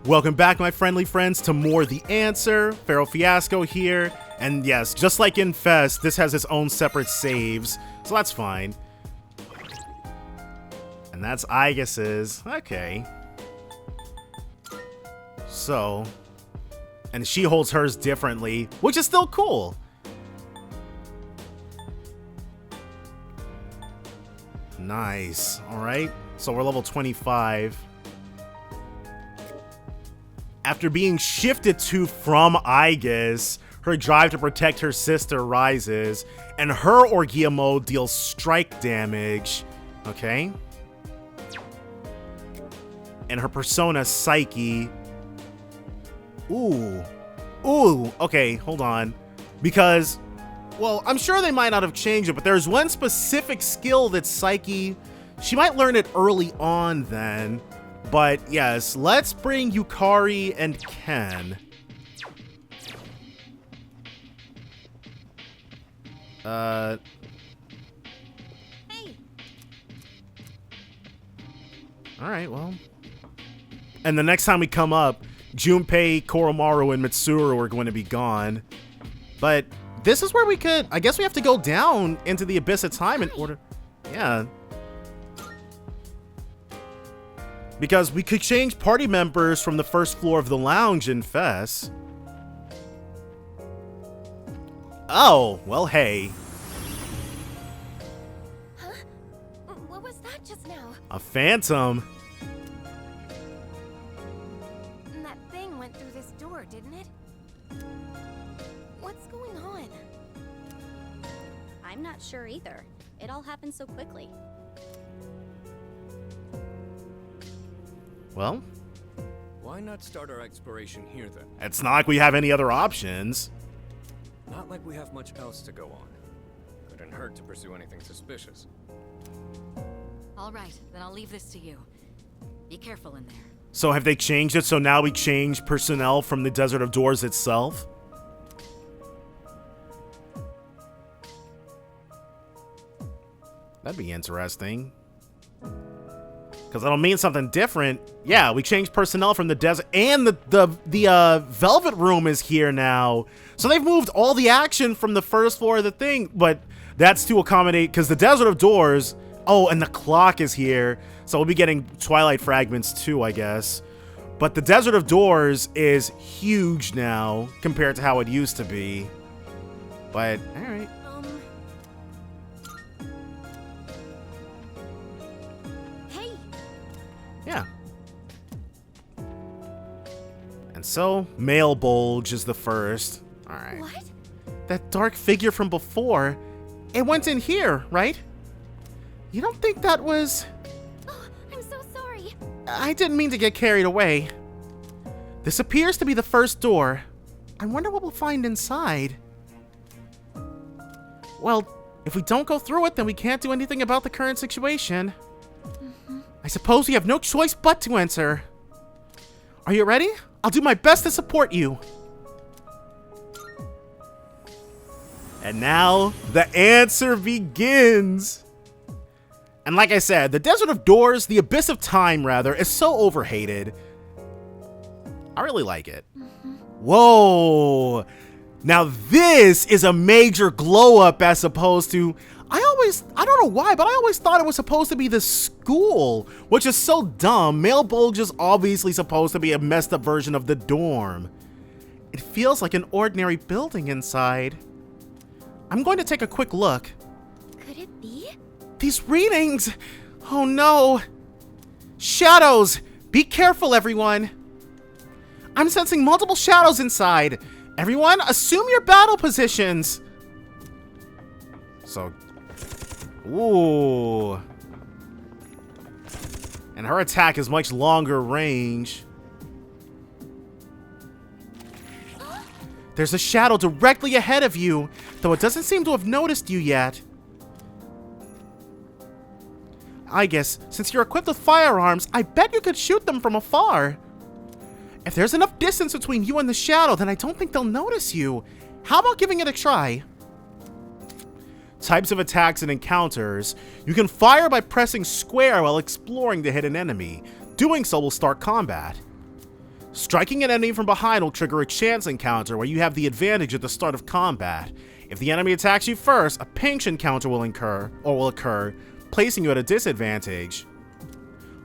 Welcome back, my friendly friends, to more The Answer. Pharaoh Fiasco here. And yes, just like in Fest, this has its own separate saves, so that's fine. And that's Aigis's. Okay. So, and she holds hers differently, which is still cool. Nice. All right. So we're level 25. After being shifted to from Aigis, her drive to protect her sister rises, and her Orgia mode deals strike damage. Okay. And her persona, Psyche. Ooh. Ooh. Okay, hold on. Because, well, I'm sure they might not have changed it, but there's one specific skill that Psyche, she might learn it early on then. But yes, let's bring Yukari and Ken. Hey. Alright, well. And the next time we come up, Junpei, Koromaru, and Mitsuru are going to be gone. But this is where we could, I guess we have to go down into the Abyss of Time in order, yeah. Because we could change party members from the first floor of the lounge in Fest. Oh, well, hey. Huh? What was that just now? A phantom. That thing went through this door, didn't it? What's going on? I'm not sure either. It all happened so quickly. Well, why not start our exploration here then? it's not like we have any other options. Not like we have much else to go on. Couldn't hurt to pursue anything suspicious. All right, then I'll leave this to you. Be careful in there. So have they changed it so now we change personnel from the Desert of Doors itself? That'd be interesting. Because that'll mean something different. Yeah, we changed personnel from the desert, and the Velvet Room is here now. So they've moved all the action from the first floor of the thing, but that's to accommodate, because the Desert of Doors, oh, and the clock is here. So we'll be getting Twilight Fragments too, I guess. But the Desert of Doors is huge now compared to how it used to be. But, all right. Yeah. And so, Malebolge is the first. Alright. What? That dark figure from before, it went in here, right? You don't think that was... Oh, I'm so sorry. I didn't mean to get carried away. This appears to be the first door. I wonder what we'll find inside. Well, if we don't go through it, then we can't do anything about the current situation. I suppose we have no choice but to enter. Are you ready? I'll do my best to support you. And now, the answer begins. And like I said, the Desert of Doors, the Abyss of Time, rather, is so overhated. I really like it. Whoa. Now this is a major glow up as opposed to... I don't know why, but I always thought it was supposed to be the school, which is so dumb. Malebolge is obviously supposed to be a messed up version of the dorm. It feels like an ordinary building inside. I'm going to take a quick look. Could it be? These readings! Oh no! Shadows! Be careful, everyone! I'm sensing multiple shadows inside. Everyone, assume your battle positions. So... Ooh. And her attack is much longer range. There's a shadow directly ahead of you, though it doesn't seem to have noticed you yet. I guess, since you're equipped with firearms, I bet you could shoot them from afar. If there's enough distance between you and the shadow, then I don't think they'll notice you. How about giving it a try? Types of attacks and encounters. You can fire by pressing square while exploring the hidden enemy. Doing so will start combat. Striking an enemy from behind will trigger a chance encounter where you have the advantage at the start of combat. If the enemy attacks you first, a pinch encounter will occur, placing you at a disadvantage.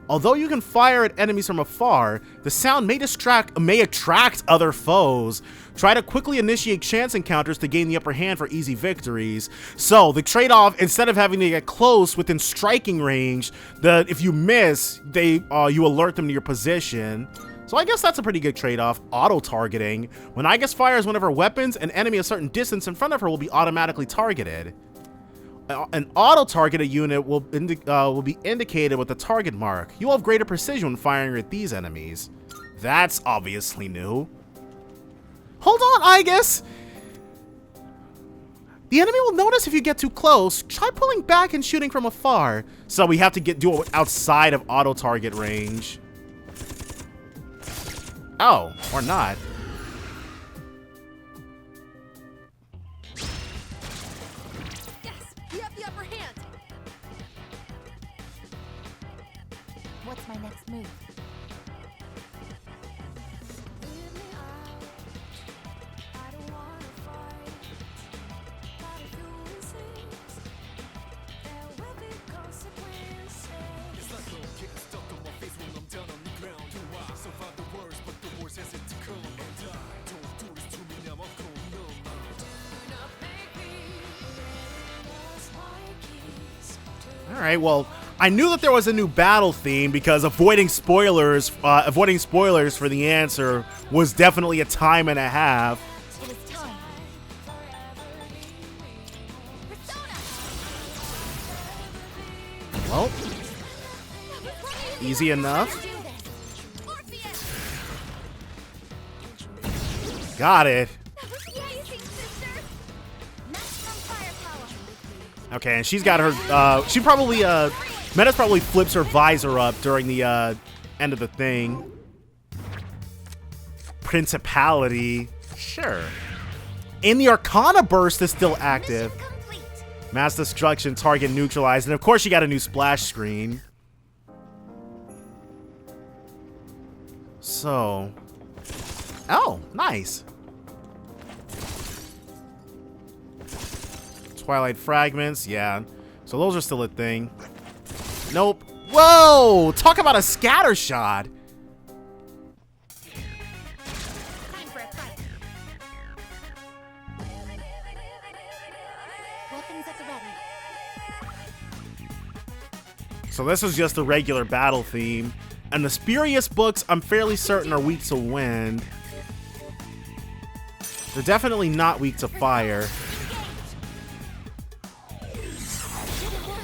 Although you can fire at enemies from afar, the sound may attract other foes. Try to quickly initiate chance encounters to gain the upper hand for easy victories. So the trade-off, instead of having to get close within striking range, if you miss, you alert them to your position. So I guess that's a pretty good trade-off. Auto-targeting. When Aigis fires one of her weapons, an enemy a certain distance in front of her will be automatically targeted. An auto-targeted unit will be indicated with a target mark. You will have greater precision when firing at these enemies. That's obviously new. Hold on, Aigis! The enemy will notice if you get too close. Try pulling back and shooting from afar. So we have to do it outside of auto-target range. Oh, or not. Yes, we have the upper hand. What's my next move? Alright, well, I knew that there was a new battle theme because avoiding spoilers for the answer was definitely a time and a half. It is time. Well, easy enough. Got it. Okay, and she's got her, she probably, Menace probably flips her visor up during the, end of the thing. Principality. Sure. And the Arcana Burst is still active. Mass Destruction, target neutralized, and of course you got a new splash screen. So. Oh, nice. Twilight Fragments, yeah. So those are still a thing. Nope. Whoa! Talk about a scatter shot! So this is just a regular battle theme. And the Spurious books, I'm fairly certain, are weak to wind. They're definitely not weak to fire.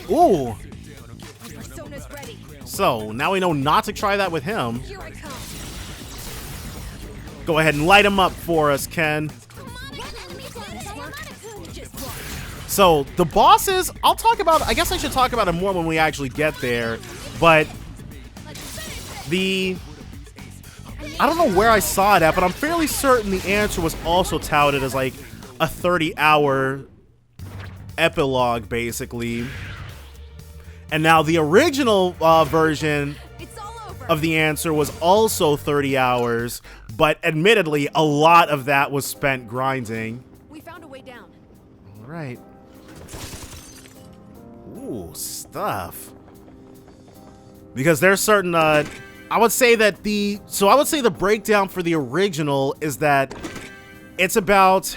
Ooh! So, now we know not to try that with him. Go ahead and light him up for us, Ken. So, the bosses, I guess I should talk about it more when we actually get there, but I don't know where I saw it at, but I'm fairly certain the answer was also touted as like a 30-hour epilogue, basically. And now the original version of the answer was also 30 hours, but admittedly, a lot of that was spent grinding. We found a way down. All right. Ooh, stuff. Because there's certain, I would say the breakdown for the original is that it's about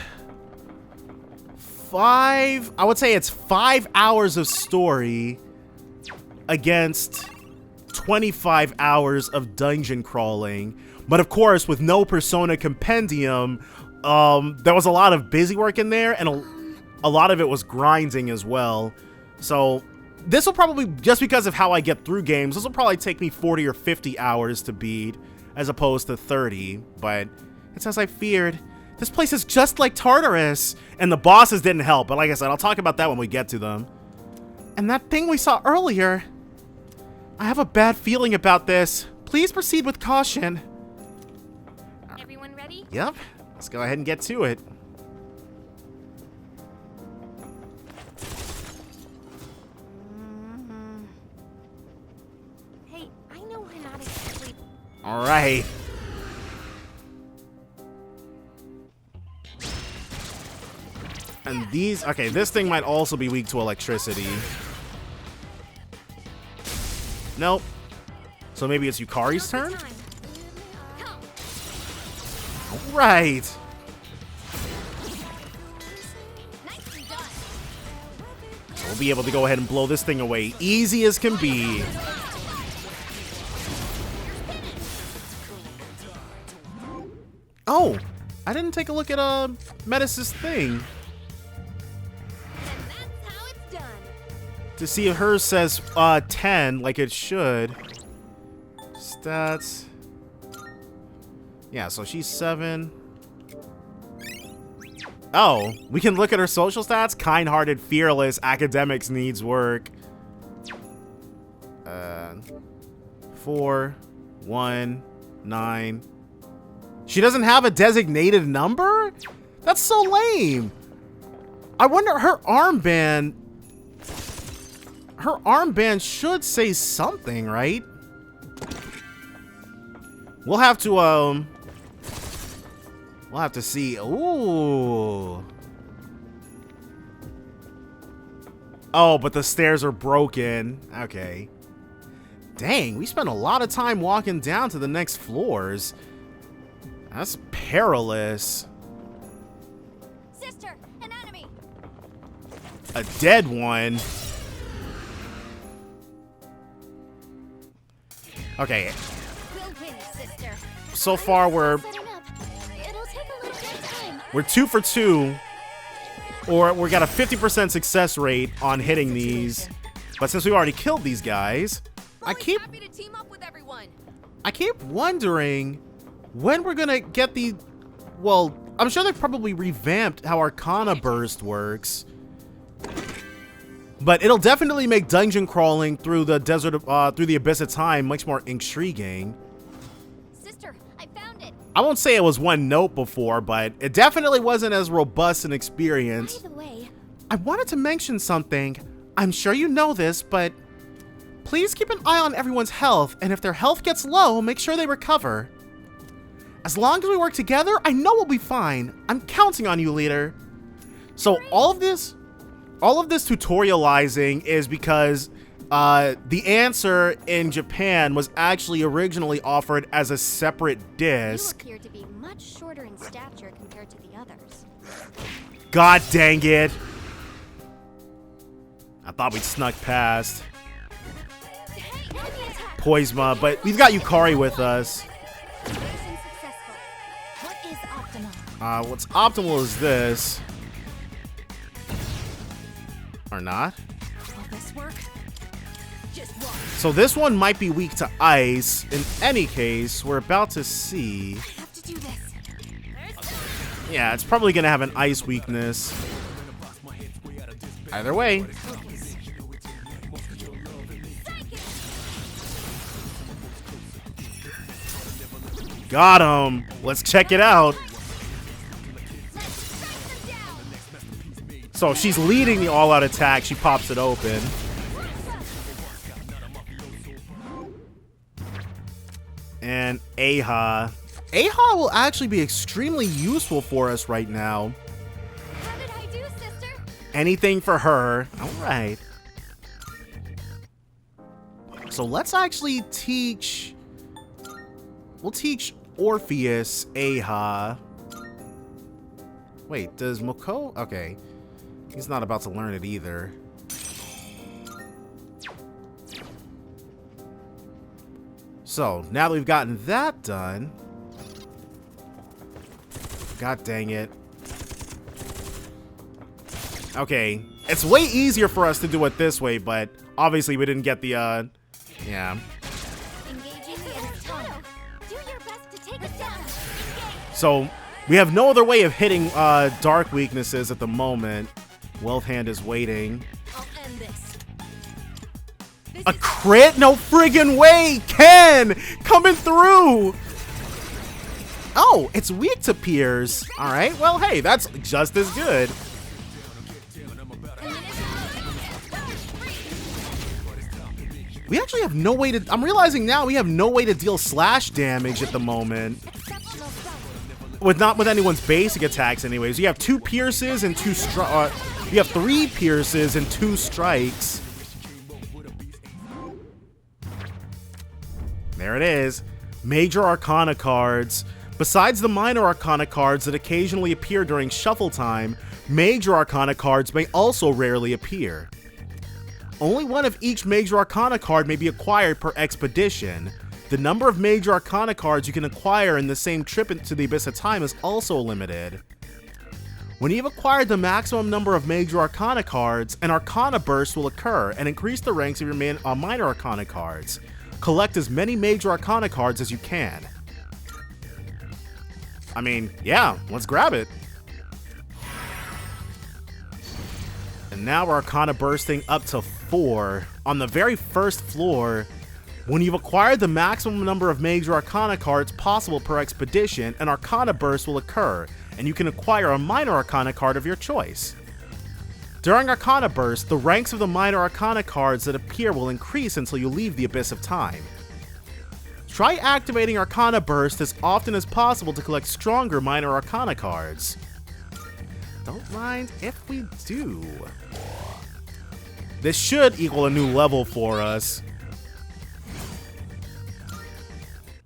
it's 5 hours of story against 25 hours of dungeon crawling. But of course, with no Persona Compendium, there was a lot of busy work in there, and a lot of it was grinding as well. So this will probably, just because of how I get through games, this will probably take me 40 or 50 hours to beat, as opposed to 30. But it's as I feared. This place is just like Tartarus, and the bosses didn't help. But like I said, I'll talk about that when we get to them. And that thing we saw earlier, I have a bad feeling about this. Please proceed with caution. Everyone ready? Yep. Let's go ahead and get to it. Hey, I know we're not exactly. All right. And these, okay, this thing might also be weak to electricity. Nope. So maybe it's Yukari's turn? Right. We'll be able to go ahead and blow this thing away. Easy as can be. Oh, I didn't take a look at Metis' thing. To see if hers says 10 like it should. Stats. Yeah, so she's 7. Oh, we can look at her social stats. Kind-hearted, fearless, academics, needs work. 4, 1, 9. She doesn't have a designated number? That's so lame. I wonder, her armband should say something, right? We'll have to see. Ooh. Oh, but the stairs are broken. Okay. Dang, we spent a lot of time walking down to the next floors. That's perilous. Sister, an enemy. A dead one. Okay. We'll win, sister. So far we're Setting up. It'll take a little bit of time. We're 2 for 2, or we got a 50% success rate on hitting these. But since we already killed these guys, I keep Happy to team up with everyone. wondering when we're gonna get the. Well, I'm sure they probably revamped how Arcana Burst works, but it'll definitely make dungeon crawling through the desert, through the Abyss of Time, much more intriguing. Sister, I found it. I won't say it was one note before, but it definitely wasn't as robust an experience. By the way, I wanted to mention something. I'm sure you know this, but please keep an eye on everyone's health, and if their health gets low, make sure they recover. As long as we work together, I know we'll be fine. I'm counting on you, leader. So all of this tutorializing is because the answer in Japan was actually originally offered as a separate you disc. appear to be much shorter in stature compared to the others. God dang it. I thought we'd snuck past Hey, enemy attack. Poisma, but we've got Yukari with us. Mission successful. What is optimal? What's optimal is this. Or not. Will this work? Just watch. So this one might be weak to ice. In any case, we're about to see. I have to do this. Yeah, it's probably gonna have an ice weakness. Either way. Got him. Let's check it out. So she's leading the all-out attack. She pops it open. And Aha. Aha will actually be extremely useful for us right now. How did I do, sister? Anything for her. All right. So let's actually teach. We'll teach Orpheus Aha. Wait, does Moko? Okay. He's not about to learn it either. So, now that we've gotten that done. God dang it. Okay. It's way easier for us to do it this way, but obviously we didn't get the, yeah. Engaging the enemy. Do your best to take it down. Engage. So, we have no other way of hitting, dark weaknesses at the moment. Wealth Hand is waiting. I'll end this. A crit? No friggin' way! Ken! Coming through! Oh, it's weak to Piers. Alright, well, hey, that's just as good. We actually have no way to... I'm realizing now we have no way to deal slash damage at the moment. Exceptional sight. not with anyone's basic attacks anyways. You have 2 pierces and 2 you have 3 pierces and 2 strikes. There it is. Major Arcana cards. Besides the minor Arcana cards that occasionally appear during shuffle time, Major Arcana cards may also rarely appear. Only one of each Major Arcana card may be acquired per expedition. The number of Major Arcana cards you can acquire in the same trip into the Abyss of Time is also limited. When you've acquired the maximum number of Major Arcana cards, an Arcana Burst will occur and increase the ranks of your minor Arcana cards. Collect as many Major Arcana cards as you can. I mean, yeah, let's grab it. And now we're Arcana bursting up to 4. On the very first floor, when you've acquired the maximum number of Major Arcana cards possible per expedition, an Arcana burst will occur, and you can acquire a minor Arcana card of your choice. During Arcana burst, the ranks of the minor Arcana cards that appear will increase until you leave the Abyss of Time. Try activating Arcana burst as often as possible to collect stronger minor Arcana cards. Don't mind if we do. This should equal a new level for us.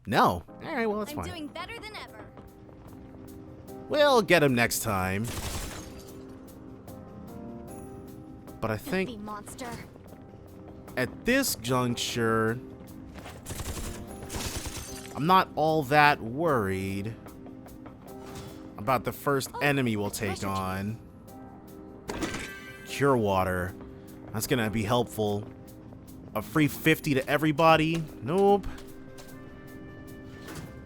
No. Alright, well, that's fine. I'm doing better than ever. We'll get him next time. But I think Filthy monster. at this juncture, I'm not all that worried about the first enemy we'll take on. Cure water. That's gonna be helpful. A free 50 to everybody? Nope.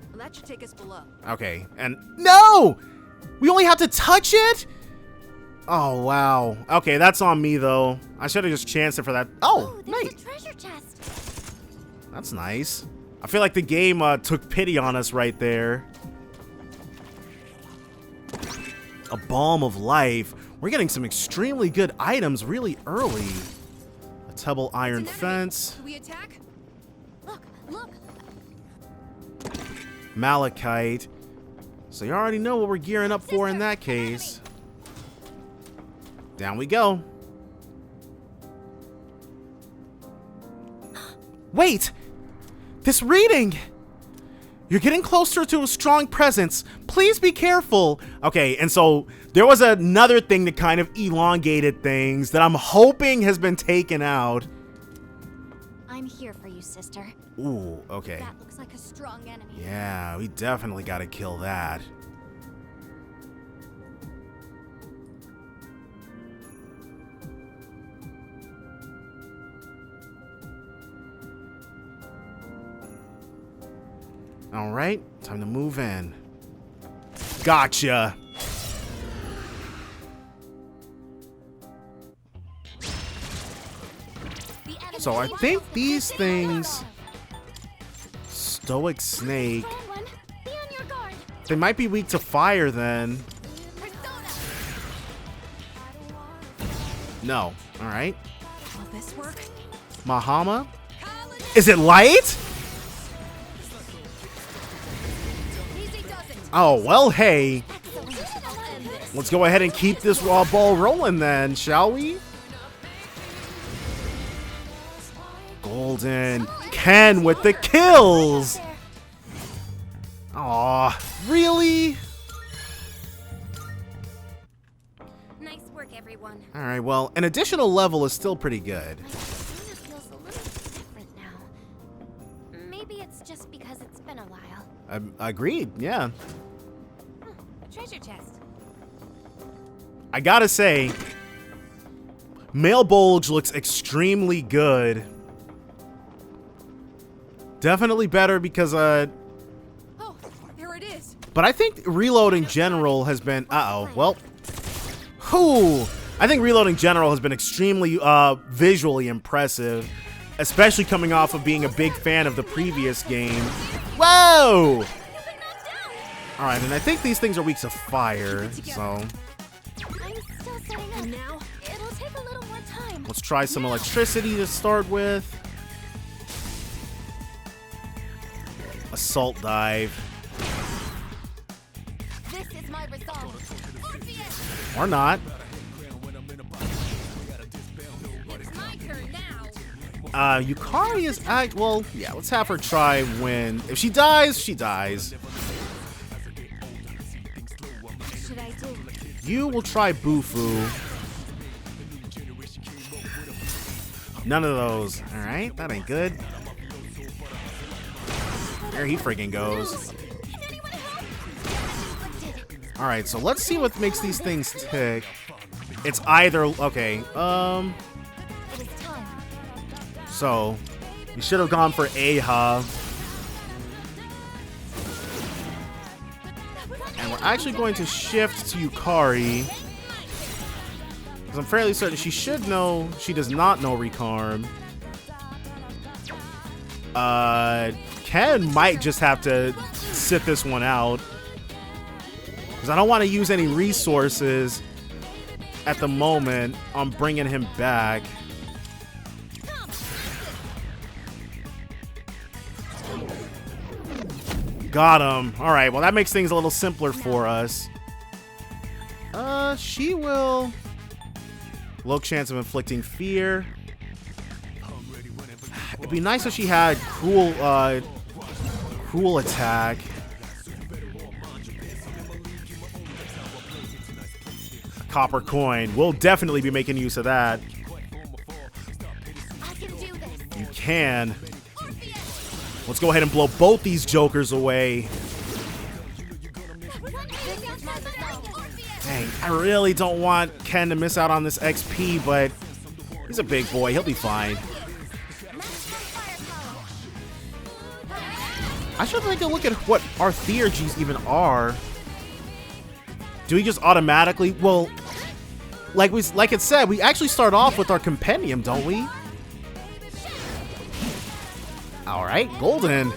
Well, that should take us below. Okay, and no! We only have to touch it? Oh, wow. Okay, that's on me, though. I should have just chanced it for that. Oh, there's mate. a treasure chest. That's nice. I feel like the game took pity on us right there. A Balm of Life. We're getting some extremely good items really early. A Tebble Iron Fence. Do we attack? Look. Malachite. So you already know what we're gearing up for in that case. Down we go. Wait! This reading! You're getting closer to a strong presence. Please be careful. Okay, and so there was another thing that kind of elongated things that I'm hoping has been taken out. I'm here for you, sister. Ooh, okay. That looks like a strong enemy. Yeah, we definitely gotta kill that. All right, time to move in. Gotcha. So I think these things, Stoic Snake, Found one. Be on your guard. they might be weak to fire then. Persona. No. All right. Will this work? Mahama. Is it light? Easy does it. Oh, well, hey. Excellent. I'll end this. Let's go ahead and keep this raw ball rolling then, shall we? Golden. Ken with the kills. Aw, really? Nice work, everyone. All right, well, an additional level is still pretty good. My persona feels a little different now. Maybe it's just because it's been a while. Agreed, yeah. A treasure chest. I gotta say, Malebolge looks extremely good. Definitely better because, Oh, there it is. but I think Reload in general has been, well, whew. I think Reload in general has been extremely visually impressive, especially coming off of being a big fan of the previous game. Whoa! All right, and I think these things are weak to fire, so I'm still setting up. And now, It'll take a little more time. let's try some electricity to start with. Assault dive. Or not. Yukari is well, yeah, let's have her try when... If she dies, she dies. What should I do? You will try Bufu. None of those. Alright, that ain't good. There he friggin' goes. Alright, so let's see what makes these things tick. It's either... Okay, so, we should have gone for Aha. And we're actually going to shift to Yukari. Because I'm fairly certain she should know. She does not know Recarm. Ken might just have to sit this one out. Because I don't want to use any resources at the moment on bringing him back. Got him. Alright, well that makes things a little simpler for us. She will... Low chance of inflicting fear. It'd be nice if she had cruel attack. Copper coin. We'll definitely be making use of that. You can. Let's go ahead and blow both these jokers away. Dang, I really don't want Ken to miss out on this XP, but he's a big boy. He'll be fine. I should take a look at what our theurgies even are. Do we just automatically... Well, like it said, we actually start off with our compendium, don't we? Alright, golden.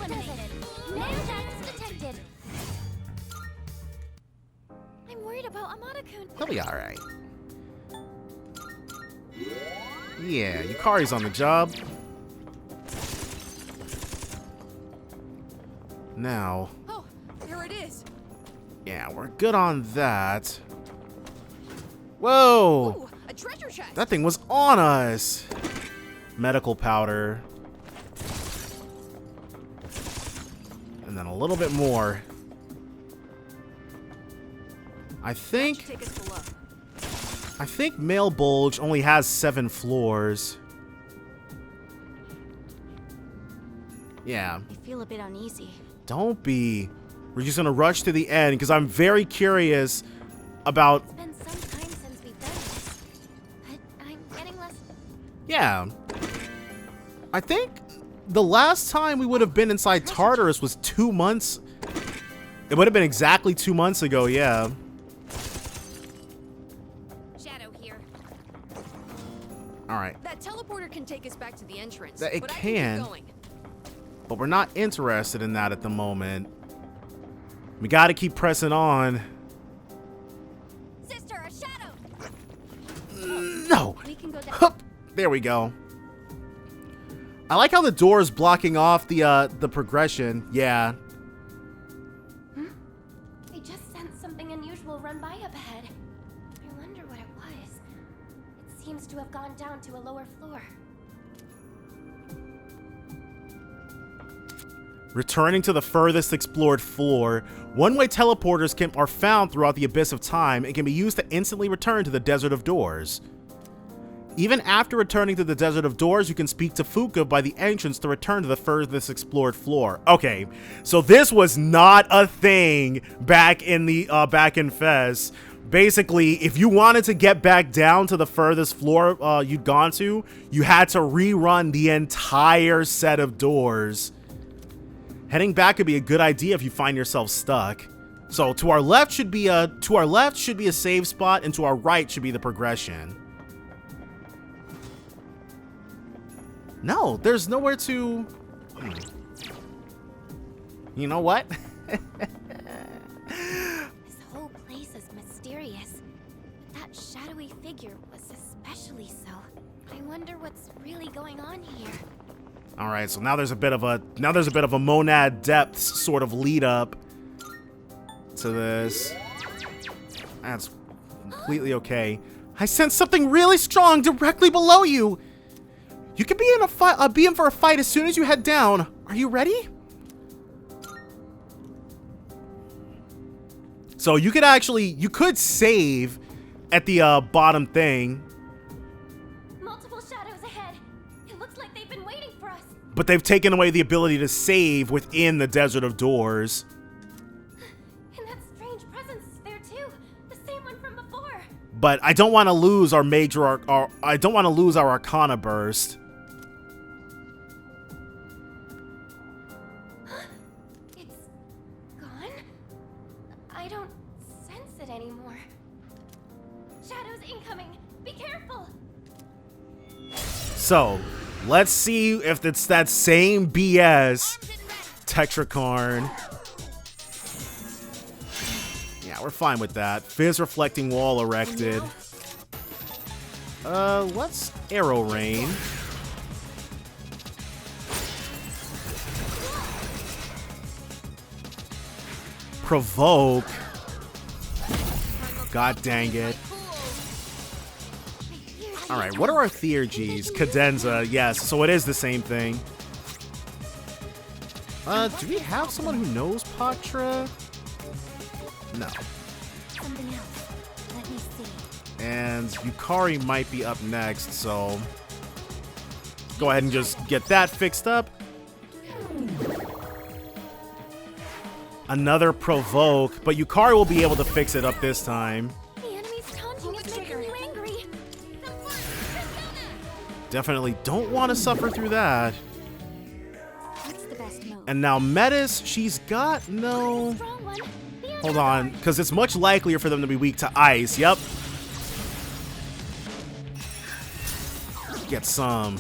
I'm worried about Amada-kun. He'll be alright. Yeah, Yukari's on the job. Now. Oh, there it is. Yeah, we're good on that. Whoa! Ooh, a treasure chest. That thing was on us. Medical powder. And then a little bit more. I think Malebolge only has 7 floors. Yeah. I feel a bit uneasy. Don't be. We're just gonna rush to the end because I'm very curious about... It's been some time since we've done this, but I'm getting less... Yeah. I think the last time we would have been inside Tartarus was 2 months. It would have been exactly 2 months ago, yeah. Shadow here. Alright. That teleporter can take us back to the entrance. It but can. I keep going. But we're not interested in that at the moment. We gotta keep pressing on. Sister, a shadow. No! We can go down. Hup! There we go. I like how the door is blocking off the progression. Yeah. I just sensed something unusual run by up ahead. I wonder what it was. It seems to have gone down to a lower floor. Returning to the furthest explored floor, one-way teleporters are found throughout the Abyss of Time and can be used to instantly return to the Desert of Doors. Even after returning to the Desert of Doors, you can speak to Fuka by the entrance to return to the furthest explored floor. Okay, so this was not a thing back in Fez. Basically, if you wanted to get back down to the furthest floor you'd gone to, you had to rerun the entire set of doors. Heading back could be a good idea if you find yourself stuck. So to our left should be a save spot, and to our right should be the progression. No, there's nowhere to... You know what? This whole place is mysterious, but that shadowy figure was especially so. I wonder what's really going on here. All right, so now there's a bit of a monad depths sort of lead up to this. That's completely okay. I sense something really strong directly below you. You can be in for a fight as soon as you head down. Are you ready? So you could save at the bottom thing. Multiple shadows ahead. It looks like they've been waiting for us. But they've taken away the ability to save within the Desert of Doors. And that strange presence is there too. The same one from before. But I don't want to lose our I don't want to lose our Arcana burst. It's gone? I don't sense it anymore. Shadows incoming. Be careful. So, let's see if it's that same BS Tetrakarn. Yeah, we're fine with that. Fizz reflecting wall erected. Let's Arrow Rain. Provoke. God dang it. Alright, what are our Theurgies? Cadenza, yes, so it is the same thing. Do we have someone who knows Patra? No. Something else. Let me see. And Yukari might be up next, so go ahead and just get that fixed up. Another Provoke, but Yukari will be able to fix it up this time. The enemy's taunting is making you angry. Definitely don't want to suffer through that. What's the best move? And now Metis, she's got no... Strong one. The Hold on, because it's much likelier for them to be weak to ice. Yep. Get some.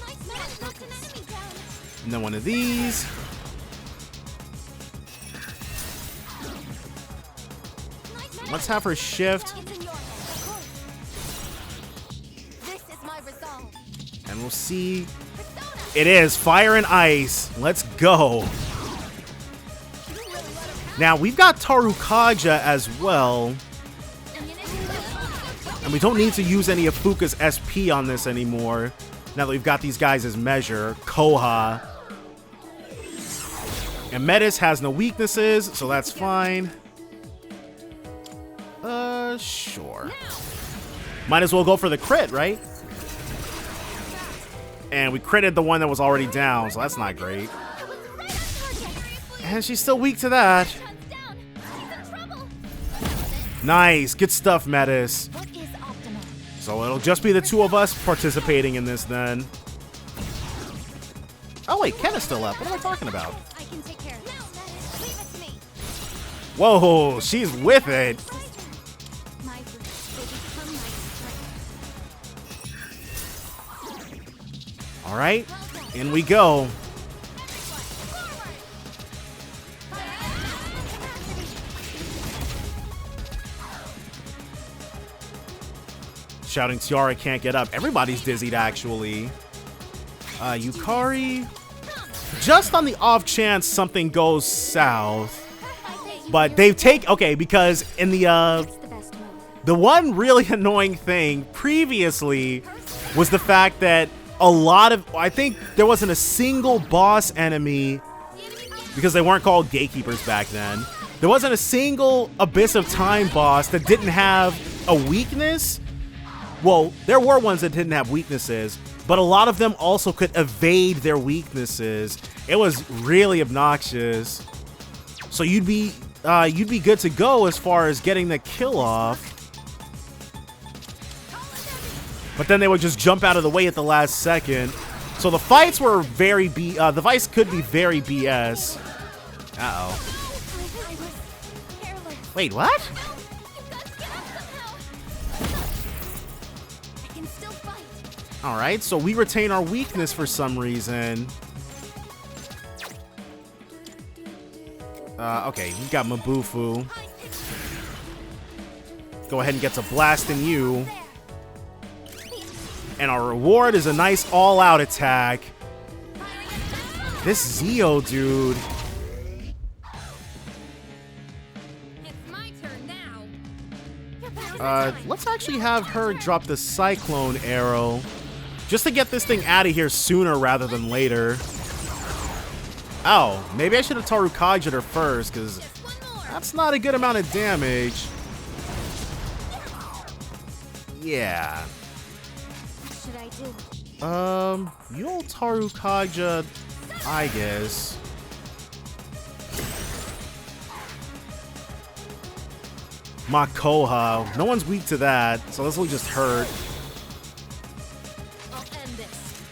nice man knocked an enemy down. And then one of these. Let's have her shift. It's in your hands, of course. This is my resolve. And we'll see. Persona. It is fire and ice. Let's go. Now, we've got Tarukaja as well. And we don't need to use any of Fuka's SP on this anymore. Now that we've got these guys as measure. Koha. And Metis has no weaknesses, so that's fine. Sure. Might as well go for the crit, right? And we critted the one that was already down, so that's not great. It was right on target. And she's still weak to that. Hunts down. She's in trouble. Nice. Good stuff, Metis. What is optimal? So it'll just be the two of us participating in this then. Oh, wait. Ken is still up. What am I talking about? I can take care of it. Now, Metis, leave it to me. Whoa, she's with it. My roots will become my strength. All right. In we go. Shouting Tiara can't get up. Everybody's dizzied, actually. Yukari. Just on the off chance something goes south. But they've taken... Okay, because in the... What's the best move? The one really annoying thing previously was the fact that a lot of... I think there wasn't a single boss enemy, because they weren't called gatekeepers back then. There wasn't a single Abyss of Time boss that didn't have a weakness. Well, there were ones that didn't have weaknesses, but a lot of them also could evade their weaknesses. It was really obnoxious. So you'd be good to go as far as getting the kill off. But then they would just jump out of the way at the last second. So the fights were very the fights could be very BS. Uh-oh. I was careless. Wait, what? You've got to get up somehow. I can still fight. Alright, so we retain our weakness for some reason. Okay, we got Mabufu. Go ahead and get to blasting you. And our reward is a nice all-out attack. This Zeo dude. It's my turn now. You're back. Let's actually have her drop the cyclone arrow. Just to get this thing out of here sooner rather than later. Oh, maybe I should have Tarukaged her first, because that's not a good amount of damage. Yeah. What should I do? You'll Tarukaged Aigis. Makoha. No one's weak to that, so this will just hurt. I'll end this.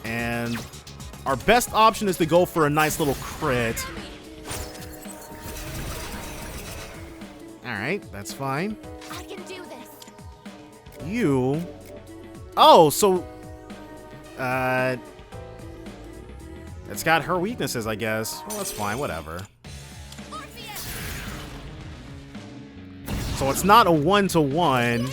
And our best option is to go for a nice little crit. Alright, that's fine. I can do this. You... Oh, so... It's got her weaknesses, I guess. Well, that's fine, whatever. So it's not a 1-to-1.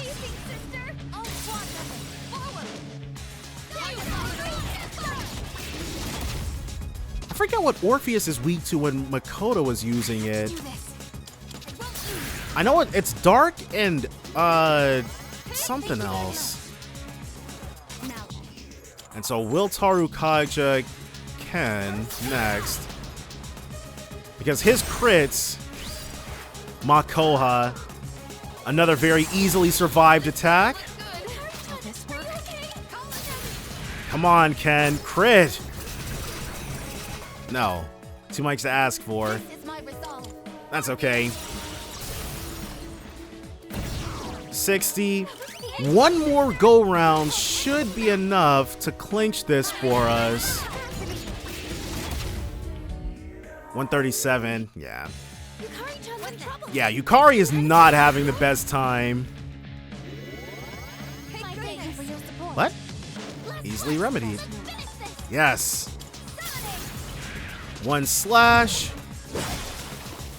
I forget what Orpheus is weak to when Makoto was using it. I know it's dark and, something else. And so will Tarukaged Ken next. Because his crits, Makoha, another very easily survived attack. Come on, Ken, crit. No, too much to ask for. This is my resolve. That's okay. 60. One more go round should be enough to clinch this for us. 137. Yeah. Yeah, Yukari is not having the best time. Thank you for your support. What? Easily remedied. Yes. One slash.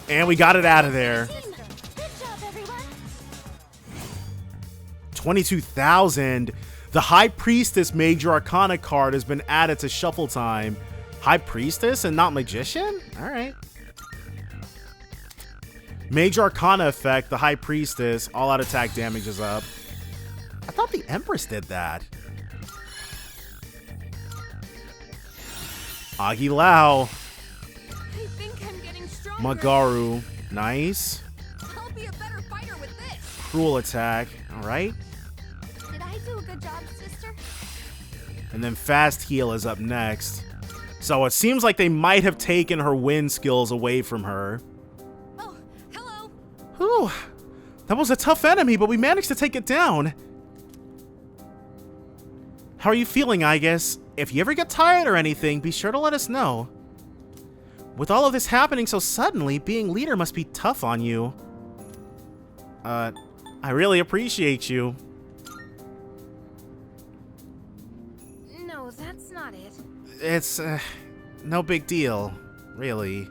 And we got it out of there. Good job, everyone. 22,000. The High Priestess Major Arcana card has been added to Shuffle Time. High Priestess and not Magician? Alright. Major Arcana effect, the High Priestess, all-out attack damage is up. I thought the Empress did that. Agilao. I think I'm getting stronger. Magaru. Nice. I'll be a better fighter with this. Cruel attack. Alright. Did I do a good job, sister? And then Fast Heal is up next. So it seems like they might have taken her wind skills away from her. Oh, hello. Whew. That was a tough enemy, but we managed to take it down. How are you feeling, Aigis? If you ever get tired or anything, be sure to let us know. With all of this happening so suddenly, being leader must be tough on you. I really appreciate you. No, that's not it. It's, no big deal, really.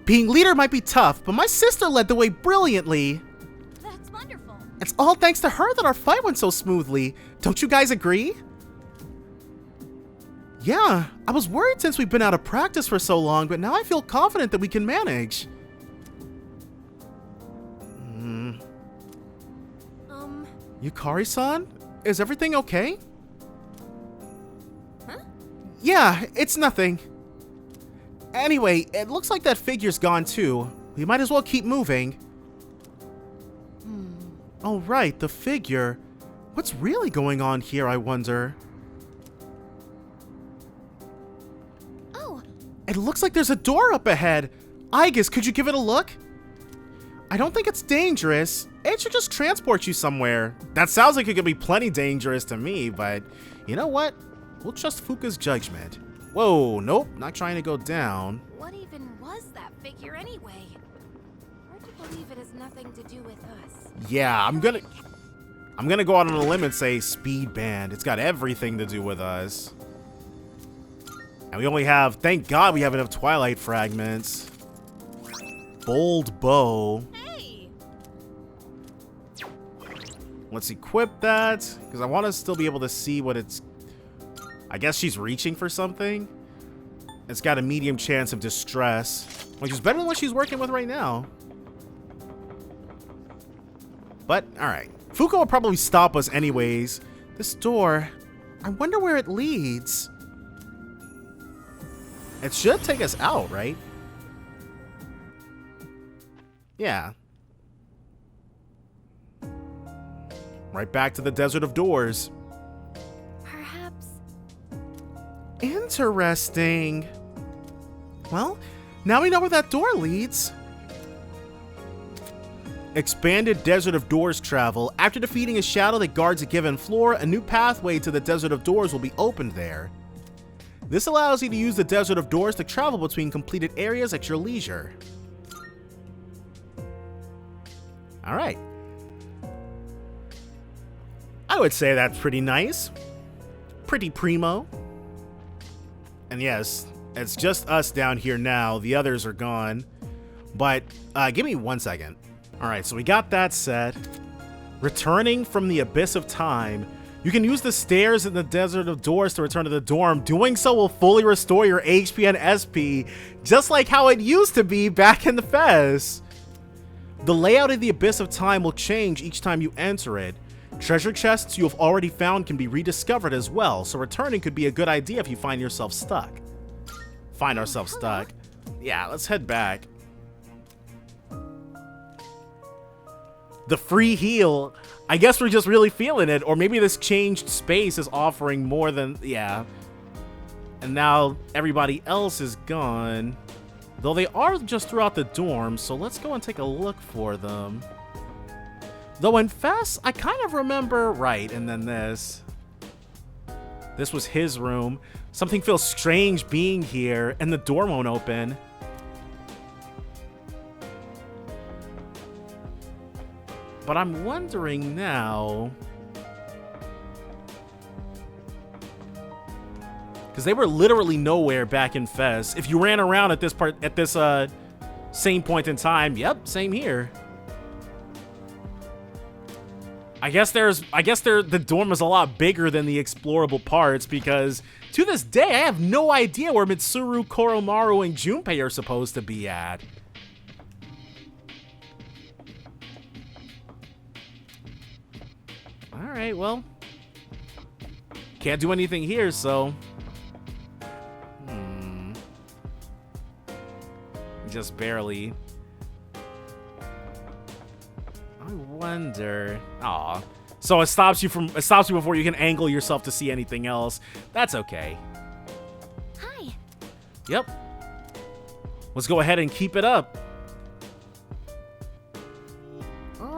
Being leader might be tough, but my sister led the way brilliantly. That's wonderful. It's all thanks to her that our fight went so smoothly. Don't you guys agree? Yeah, I was worried since we've been out of practice for so long, but now I feel confident that we can manage. Yukari-san? Is everything okay? Huh? Yeah, it's nothing. Anyway, it looks like that figure's gone too. We might as well keep moving. Oh right, the figure. What's really going on here, I wonder? Oh, It looks like there's a door up ahead. Aigis, could you give it a look? I don't think it's dangerous. It should just transport you somewhere. That sounds like it could be plenty dangerous to me, but you know what? We'll trust Fuka's judgment. Whoa, nope, not trying to go down. what even was that figure anyway? Hard to believe it has nothing to do with us. Yeah, I'm gonna go out on a limb and say speed band. It's got everything to do with us. And we only have, thank God we have enough Twilight fragments. Bold bow. Hey. Let's equip that, because I want to still be able to see what it's... I guess she's reaching for something. It's got a medium chance of distress, which is better than what she's working with right now. But, alright. Fuko will probably stop us anyways. This door, I wonder where it leads. It should take us out, right? Yeah. Right back to the Desert of Doors. Perhaps. Interesting. Well, now we know where that door leads. Expanded Desert of Doors travel. After defeating a shadow that guards a given floor, a new pathway to the Desert of Doors will be opened there. This allows you to use the Desert of Doors to travel between completed areas at your leisure. Alright. I would say that's pretty nice. Pretty primo. And yes, it's just us down here now. The others are gone. But, give me 1 second. Alright, so we got that set. Returning from the Abyss of Time. You can use the stairs in the Desert of Doors to return to the dorm. Doing so will fully restore your HP and SP, just like how it used to be back in the Fez. The layout of the Abyss of Time will change each time you enter it. Treasure chests you have already found can be rediscovered as well, so returning could be a good idea if you find yourself stuck. Find ourselves stuck. Yeah, let's head back. The free heal. I guess we're just really feeling it, or maybe this changed space is offering more than, yeah. And now everybody else is gone. Though they are just throughout the dorm, so let's go and take a look for them. Though in Fess, I kind of remember, right, and then this. This was his room. Something feels strange being here, and the door won't open. But I'm wondering now, because they were literally nowhere back in Fez. If you ran around at this same point in time, yep, same here. I guess the dorm is a lot bigger than the explorable parts, because to this day I have no idea where Mitsuru, Koromaru, and Junpei are supposed to be at. Alright, well, can't do anything here, so just barely. I wonder. Aw. So it stops you before you can angle yourself to see anything else. That's okay. Hi. Yep. Let's go ahead and keep it up.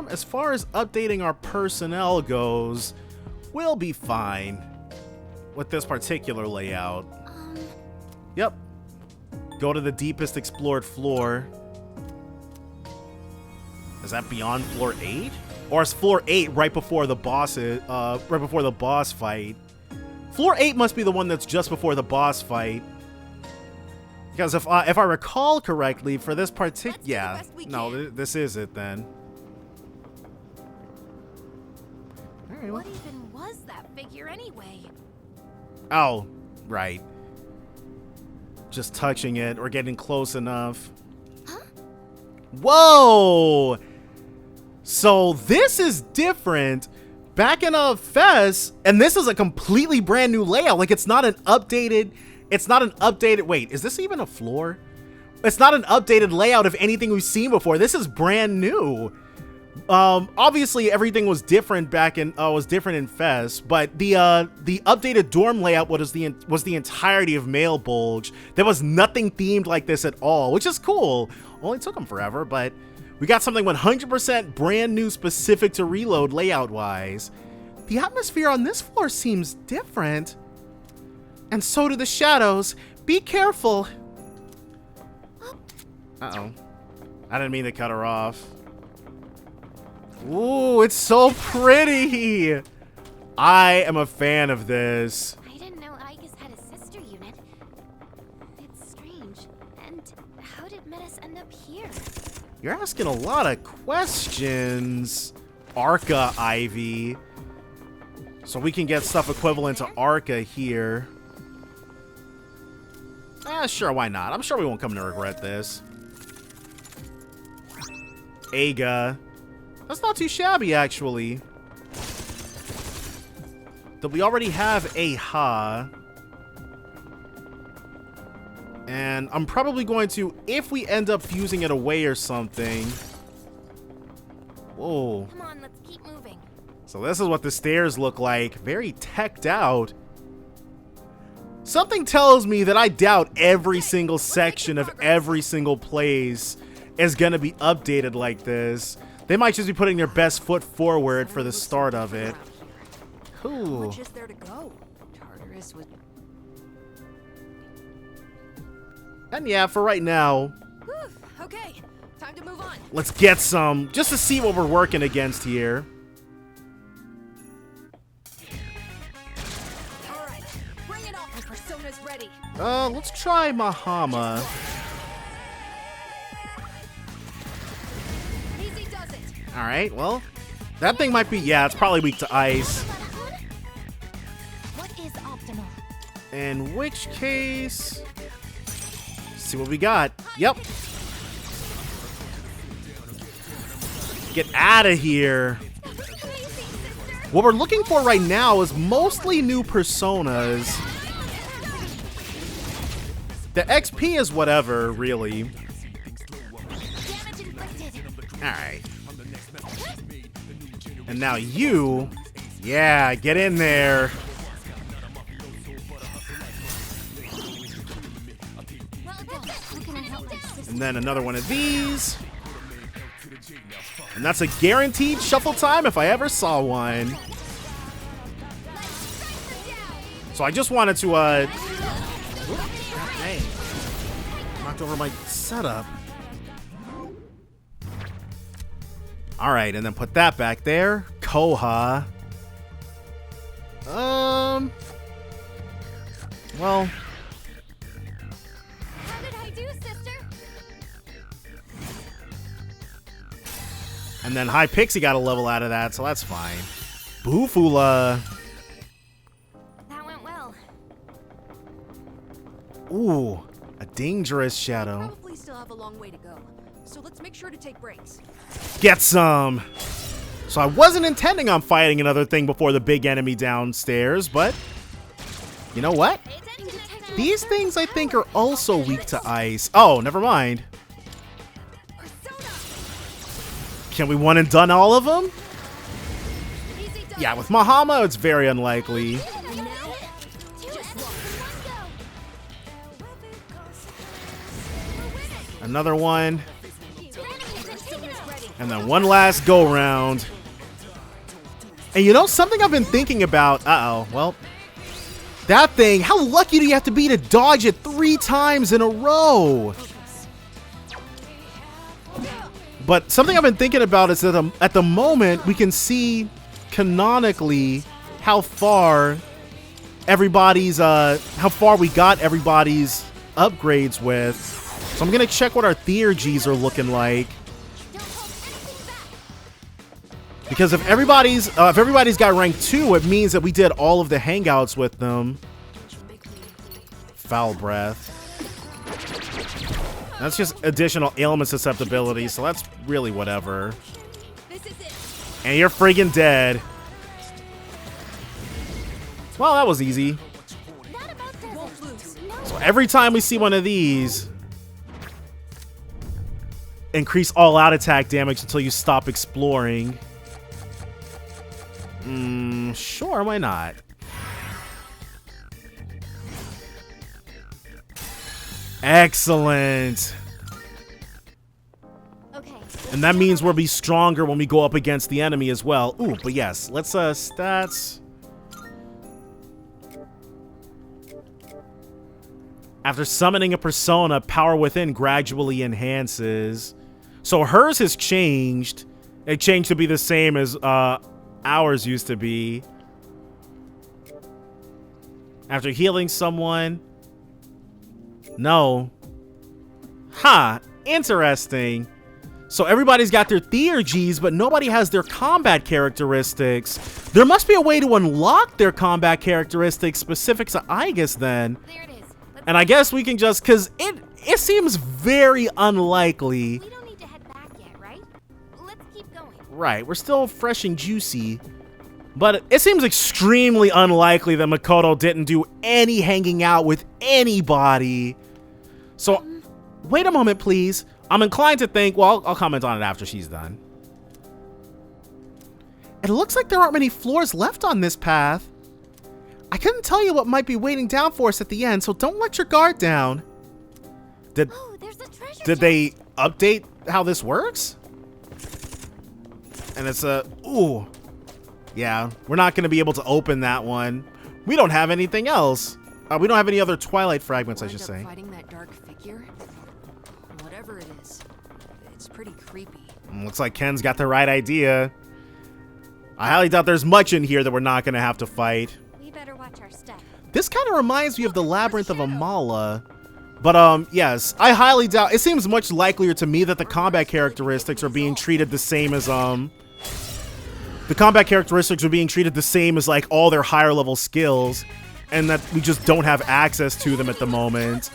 As far as updating our personnel goes, we'll be fine with this particular layout. Yep. Go to the deepest explored floor. Is that beyond floor 8? Or is floor 8 right before the boss fight? Floor 8 must be the one that's just before the boss fight. Because if I recall correctly, for this particular, yeah, no, this is it then. What even was that figure anyway? Oh, right. Just touching it or getting close enough. Huh? Whoa! So this is different. Back in Fez, and this is a completely brand new layout. Like it's not an updated, wait, is this even a floor? It's not an updated layout of anything we've seen before. This is brand new. Obviously everything was different back in in Fez, but the updated dorm layout was the entirety of Malebolge. There was nothing themed like this at all, which is cool. Only took them forever, but we got something 100% brand new, specific to Reload layout wise. The atmosphere on this floor seems different, and so do the shadows. Be careful. Uh-oh. I didn't mean to cut her off. Ooh, it's so pretty! I am a fan of this. I didn't know Aigis had a sister unit. It's strange. And how did Metis end up here? You're asking a lot of questions, Arca Ivy. So we can get stuff equivalent to Arca here. Sure, why not? I'm sure we won't come to regret this. Aiga. That's not too shabby, actually. That we already have a Ha. And I'm probably going to, if we end up fusing it away or something. Whoa. Come on, let's keep moving. So this is what the stairs look like. Very teched out. Something tells me that I doubt every single section of every single place is going to be updated like this. They might just be putting their best foot forward for the start of it. Ooh. Just there to go. Tartarus was. And yeah, for right now, Whew, okay, time to move on. let's get some, just to see what we're working against here. All right, bring it on. My persona's ready. Let's try Mahama. Easy does it. Alright, well, that thing might be, yeah, it's probably weak to ice. What is optimal? In which case, see what we got. Yep. Get out of here. What we're looking for right now is mostly new personas. The XP is whatever, really. Damage inflicted. Alright. And now you, yeah, get in there. Well done. How can I help my sister? And then another one of these. And that's a guaranteed shuffle time if I ever saw one. So I just wanted to, hey, knocked over my setup. All right, and then put that back there. Koha. Well, How did I do, sister? and then High Pixie got a level out of that, so that's fine. Boofula. That went well. Ooh, a dangerous shadow. Probably still have a long way to go, so let's make sure to take breaks. Get some. So I wasn't intending on fighting another thing before the big enemy downstairs, but you know what? These things I think are also weak to ice. Oh, never mind. Can we one and done all of them? Yeah, with Mahama, it's very unlikely. And now, just one go. Another one. And then one last go round. And you know, something I've been thinking about. Uh-oh, well. That thing, how lucky do you have to be to dodge it 3 times in a row? But something I've been thinking about is that at the moment, we can see canonically how far everybody's, how far we got everybody's upgrades with. So I'm gonna check what our theurgies are looking like. Because if everybody's got rank 2, it means that we did all of the hangouts with them. Foul breath. That's just additional ailment susceptibility, so that's really whatever. And you're friggin' dead. Well, that was easy. So every time we see one of these, increase all-out attack damage until you stop exploring. Sure, why not? Excellent. Okay. And that means we'll be stronger when we go up against the enemy as well. Ooh, but yes, let's stats. After summoning a persona, power within gradually enhances. So hers has changed. It changed to be the same as ours used to be. After healing someone. No. Huh. Interesting. So everybody's got their theurgies, but nobody has their combat characteristics. There must be a way to unlock their combat characteristics specific to Aigis then. There it is. And I guess we can just, because it seems very unlikely. We don't need to head back yet, right? Let's keep going. Right, we're still fresh and juicy. But it seems extremely unlikely that Makoto didn't do any hanging out with anybody. So, wait a moment, please. I'm inclined to think, well, I'll comment on it after she's done. It looks like there aren't many floors left on this path. I couldn't tell you what might be waiting down for us at the end, so don't let your guard down. Oh, there's a treasure Did they update how this works? And it's ooh. Yeah, we're not going to be able to open that one. We don't have anything else. We don't have any other Twilight fragments, I should say. Fighting that dark figure? Whatever it is, it's pretty creepy. Looks like Ken's got the right idea. I highly doubt there's much in here that we're not going to have to fight. We better watch our step. This kind of reminds me of the Labyrinth of Amala. But, yes, I highly doubt... It seems much likelier to me that the combat characteristics are being treated the same as, the combat characteristics are being treated the same as, like, all their higher level skills, and that we just don't have access to them at the moment,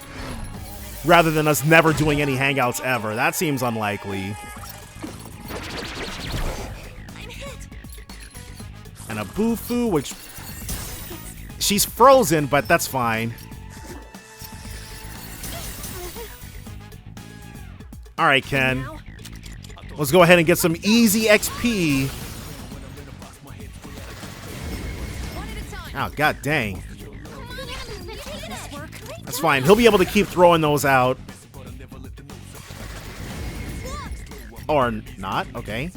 rather than us never doing any hangouts ever. That seems unlikely. And a Bufu, which... She's frozen, but that's fine. Alright, Ken. Let's go ahead and get some easy XP. Oh, god dang. That's fine. He'll be able to keep throwing those out. Or not. Okay.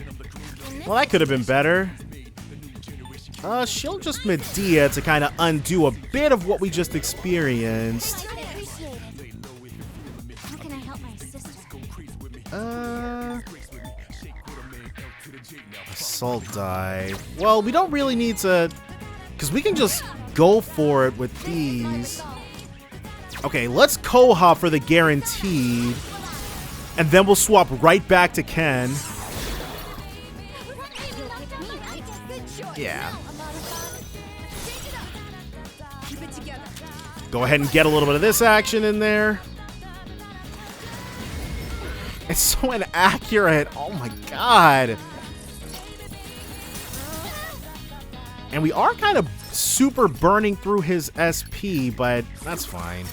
Well, that could have been better. She'll just Medea to kind of undo a bit of what we just experienced. How can I help my sister? Assault dive. Well, we don't really need to... Because we can just go for it with these. Okay, let's Koha for the guaranteed. And then we'll swap right back to Ken. Yeah. Go ahead and get a little bit of this action in there. It's so inaccurate. Oh my god. And we are kind of super burning through his SP, but that's fine.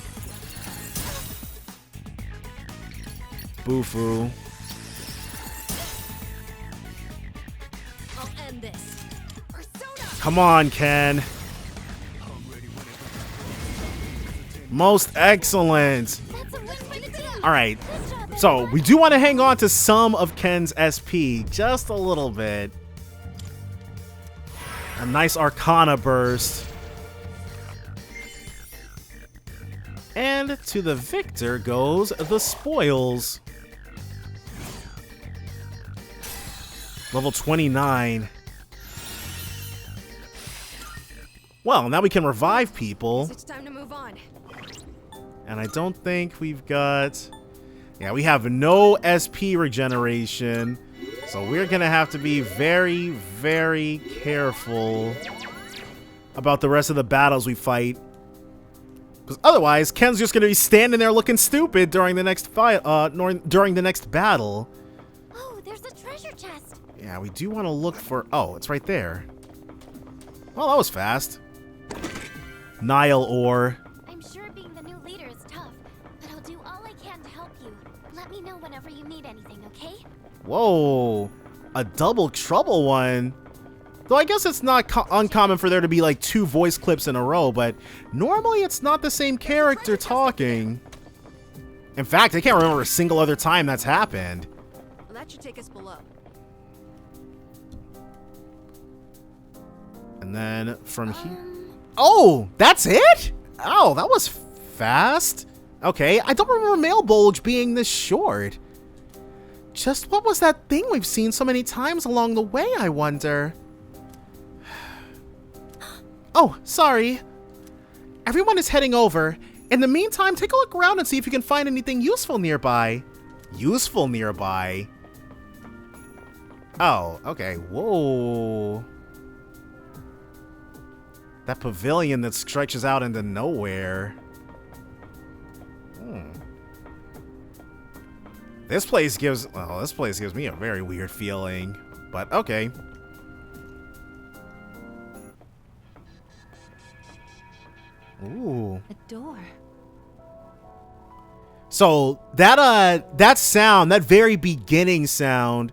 Bufu. I'll end this. Come on, Ken. Most excellent. Alright. So, we do want to hang on to some of Ken's SP. Just a little bit. A nice Arcana burst. And to the victor goes the spoils. Level 29. Well, now we can revive people. It's time to move on. And I don't think we've got... Yeah, we have no SP regeneration. So we're going to have to be very, very careful about the rest of the battles we fight. Because otherwise, Ken's just going to be standing there looking stupid during the next fight, during the next battle. Oh, there's a treasure chest. Yeah, we do want to look for... Oh, it's right there. Well, that was fast. Nile ore. I'm sure being the new leader is tough, but I'll do all I can to help you. Let me know whenever you need anything, okay? Whoa, a double trouble one. Though I guess it's not uncommon for there to be like 2 voice clips in a row, but normally it's not the same character talking. In fact, I can't remember a single other time that's happened. Well, that should take us below. And then from here... Oh, that's it? Oh, that was fast. Okay, I don't remember Malebolge being this short. Just what was that thing we've seen so many times along the way, I wonder? Oh, sorry. Everyone is heading over. In the meantime, take a look around and see if you can find anything useful nearby. Useful nearby? Oh, okay. Whoa. That pavilion that stretches out into nowhere. This place gives me a very weird feeling. But okay. Ooh. A door. So that sound, that very beginning sound,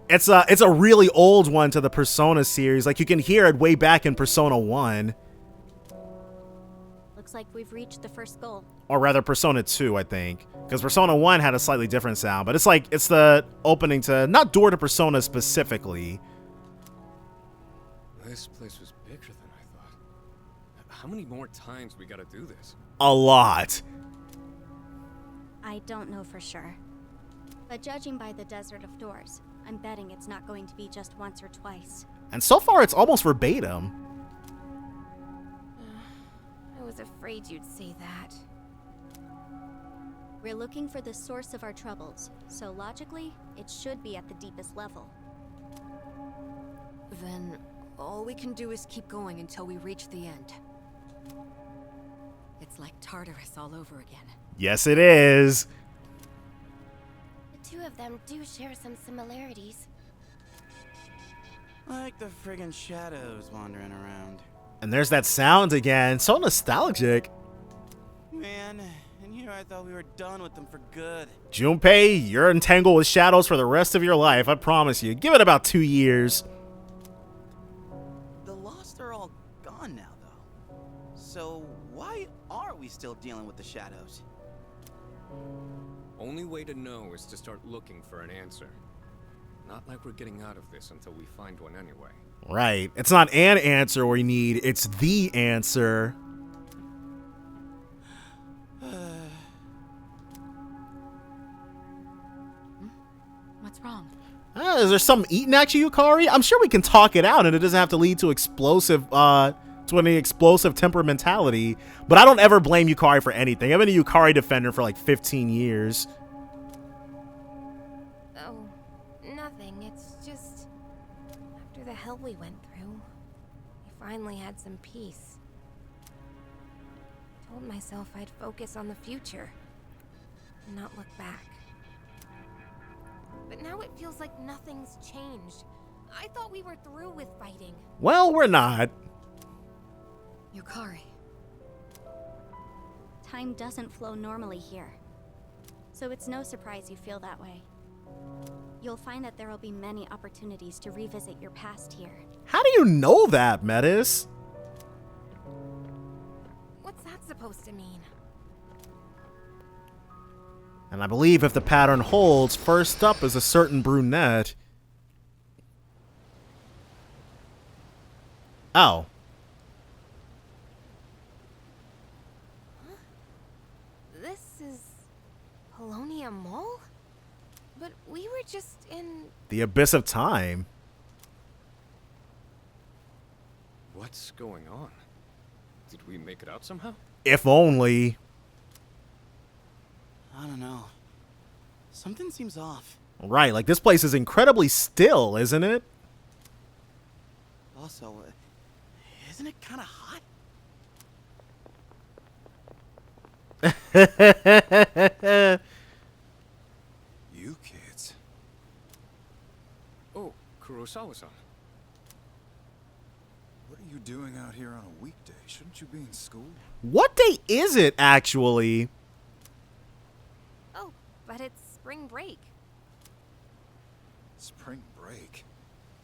it's a really old one to the Persona series. Like, you can hear it way back in Persona 1. Looks like we've reached the first goal. Or rather, Persona 2, I think. Because Persona 1 had a slightly different sound. But it's like, it's the opening to, not door to Persona specifically. This place was bigger than I thought. How many more times we gotta do this? A lot. I don't know for sure. But judging by the Desert of Doors, I'm betting it's not going to be just once or twice. And so far, it's almost verbatim. I was afraid you'd say that. We're looking for the source of our troubles, so logically, it should be at the deepest level. Then all we can do is keep going until we reach the end. It's like Tartarus all over again. Yes, it is. The two of them do share some similarities. Like the friggin' shadows wandering around. And there's that sound again. So nostalgic. Man, and here I thought we were done with them for good. Junpei, you're entangled with shadows for the rest of your life. I promise you. Give it about 2 years. The Lost are all gone now, though. So why are we still dealing with the shadows? Only way to know is to start looking for an answer. Not like we're getting out of this until we find one anyway. Right. It's not an answer we need. It's the answer. What's wrong? Is there something eating at you, Yukari? I'm sure we can talk it out and it doesn't have to lead to any explosive temperamentality. But I don't ever blame Yukari for anything. I've been a Yukari defender for like 15 years. Oh, nothing. It's just... after the hell we went through, we finally had some peace. I told myself I'd focus on the future and not look back. But now it feels like nothing's changed. I thought we were through with fighting. Well, we're not. Yukari. Time doesn't flow normally here. So it's no surprise you feel that way. You'll find that there will be many opportunities to revisit your past here. How do you know that, Metis? What's that supposed to mean? And I believe if the pattern holds, first up is a certain brunette. Oh. This is... Polonia Mall? But we were just in... The abyss of time. What's going on? Did we make it out somehow? If only. I don't know. Something seems off. Right, like this place is incredibly still, isn't it? Also, isn't it kind of hot? You kids. Oh, Kurosawa-san. What are you doing out here on a weekday? Shouldn't you be in school? What day is it, actually? Oh, but it's spring break. Spring break?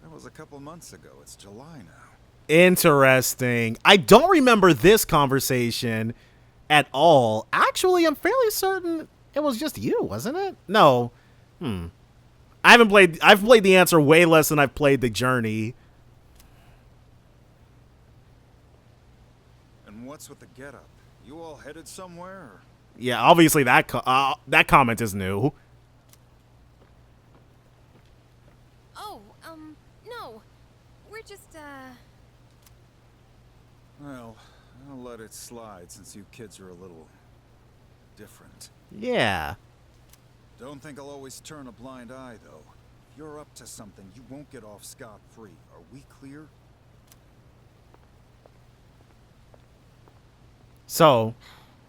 That was a couple months ago. It's July now. Interesting. I don't remember this conversation at all. Actually, I'm fairly certain it was just you, wasn't it? No. I've played the answer way less than I've played the journey. And what's with the getup? You all headed somewhere? Or? Yeah, obviously that comment is new. Oh, no. We're just, Well, I'll let it slide since you kids are a little different. Yeah. Don't think I'll always turn a blind eye, though. If you're up to something, you won't get off scot-free. Are we clear? So,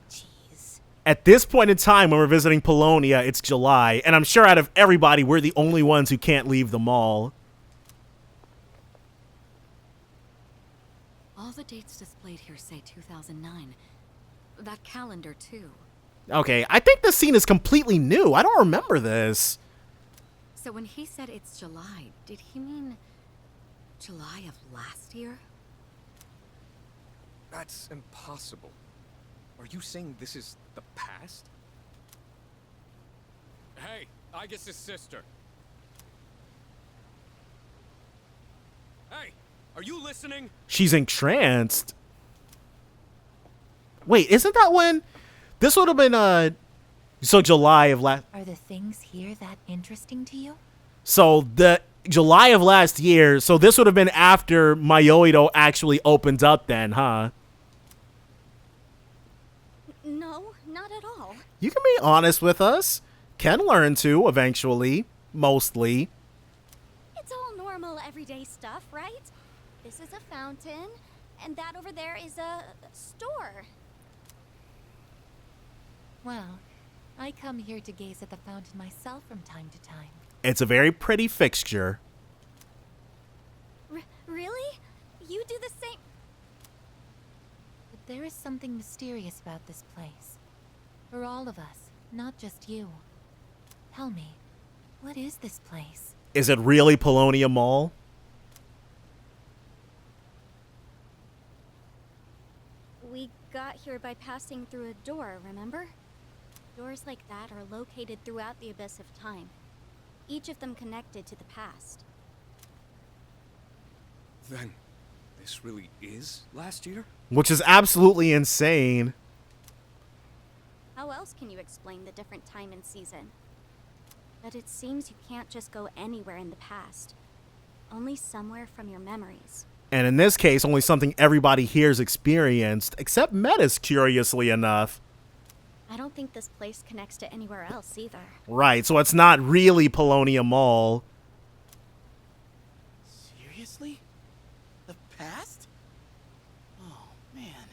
jeez. at this point in time when we're visiting Polonia, it's July, and I'm sure out of everybody, we're the only ones who can't leave the mall. All the dates displayed here say 2009. That calendar, too. Okay, I think this scene is completely new. I don't remember this. So when he said it's July, did he mean July of last year? That's impossible. Are you saying this is the past? Hey, Aigis' sister. Hey, are you listening? She's entranced. Wait, isn't that when... This would have been, so July of last... Are the things here that interesting to you? So the July of last year, so this would have been after Malebolge actually opened up then, huh? No, not at all. You can be honest with us. Can learn to, eventually. Mostly. It's all normal, everyday stuff, right? This is a fountain, and that over there is a store. Well, I come here to gaze at the fountain myself from time to time. It's a very pretty fixture. Really? You do the same? But there is something mysterious about this place. For all of us, not just you. Tell me, what is this place? Is it really Paulownia Mall? We got here by passing through a door, remember? Doors like that are located throughout the Abyss of Time, each of them connected to the past. Then, this really is last year? Which is absolutely insane. How else can you explain the different time and season? But it seems you can't just go anywhere in the past, only somewhere from your memories. And in this case, only something everybody here's experienced, except Metis, curiously enough. I don't think this place connects to anywhere else either. Right, so it's not really Paulownia Mall. Seriously? The past? Oh, man.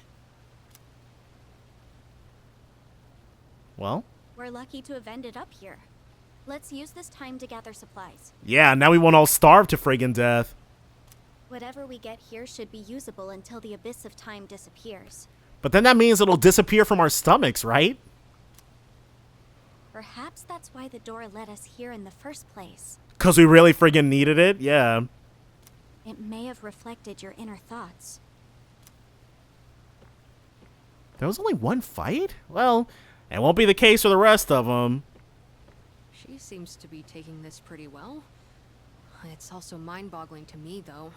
Well, We're lucky to have ended up here. Let's use this time to gather supplies. yeah, now we won't all starve to friggin' death. Whatever we get here should be usable until the Abyss of Time disappears. But then that means it'll disappear from our stomachs, right? Perhaps that's why the door led us here in the first place. Because we really friggin' needed it? Yeah. It may have reflected your inner thoughts. There was only one fight? Well, it won't be the case for the rest of them. She seems to be taking this pretty well. It's also mind-boggling to me, though.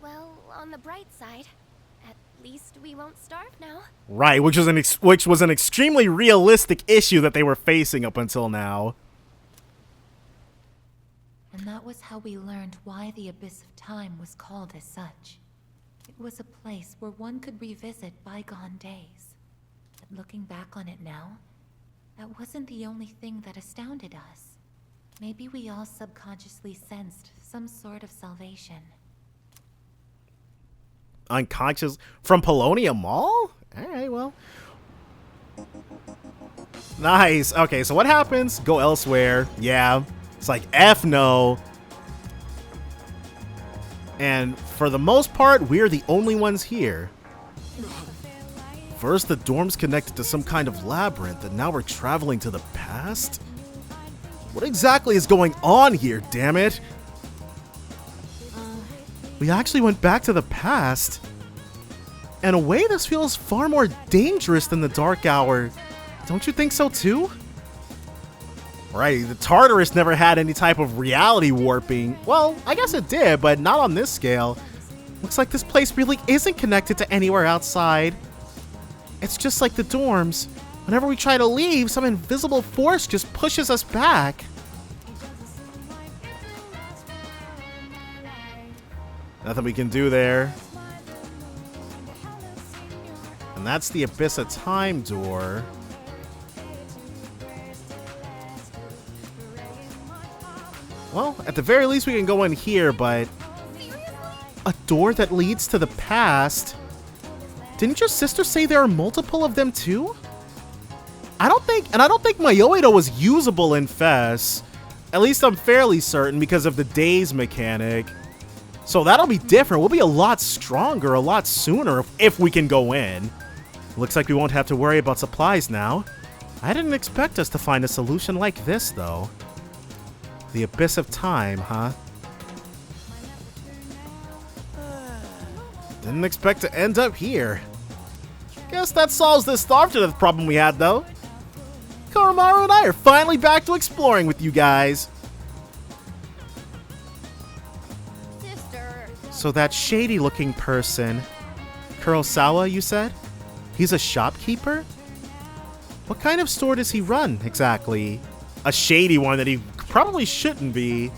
Well, on the bright side, at least we won't starve now. Right, which was an extremely realistic issue that they were facing up until now. And that was how we learned why the Abyss of Time was called as such. It was a place where one could revisit bygone days. But looking back on it now, that wasn't the only thing that astounded us. Maybe we all subconsciously sensed some sort of salvation. Unconscious from Paulownia Mall? Alright, well. Nice. Okay, so what happens? Go elsewhere. Yeah. It's like, F no. And for the most part, we're the only ones here. First, the dorm's connected to some kind of labyrinth, and now we're traveling to the past? What exactly is going on here, damn it? We actually went back to the past. In a way, this feels far more dangerous than the Dark Hour. Don't you think so too? Right, the Tartarus never had any type of reality warping. Well, I guess it did, but not on this scale. Looks like this place really isn't connected to anywhere outside. It's just like the dorms. Whenever we try to leave, some invisible force just pushes us back. Nothing we can do there. And that's the Abyss of Time door. Well, at the very least we can go in here, but... A door that leads to the past? Didn't your sister say there are multiple of them too? I don't think Malebolge was usable in Fes. At least I'm fairly certain because of the days mechanic. So that'll be different. We'll be a lot stronger a lot sooner if we can go in. Looks like we won't have to worry about supplies now. I didn't expect us to find a solution like this, though. The Abyss of Time, huh? Didn't expect to end up here. Guess that solves the starve to death problem we had, though. Koromaru and I are finally back to exploring with you guys. Sister. So that shady-looking person, Kurosawa, you said? He's a shopkeeper? What kind of store does he run, exactly? A shady one that he probably shouldn't be.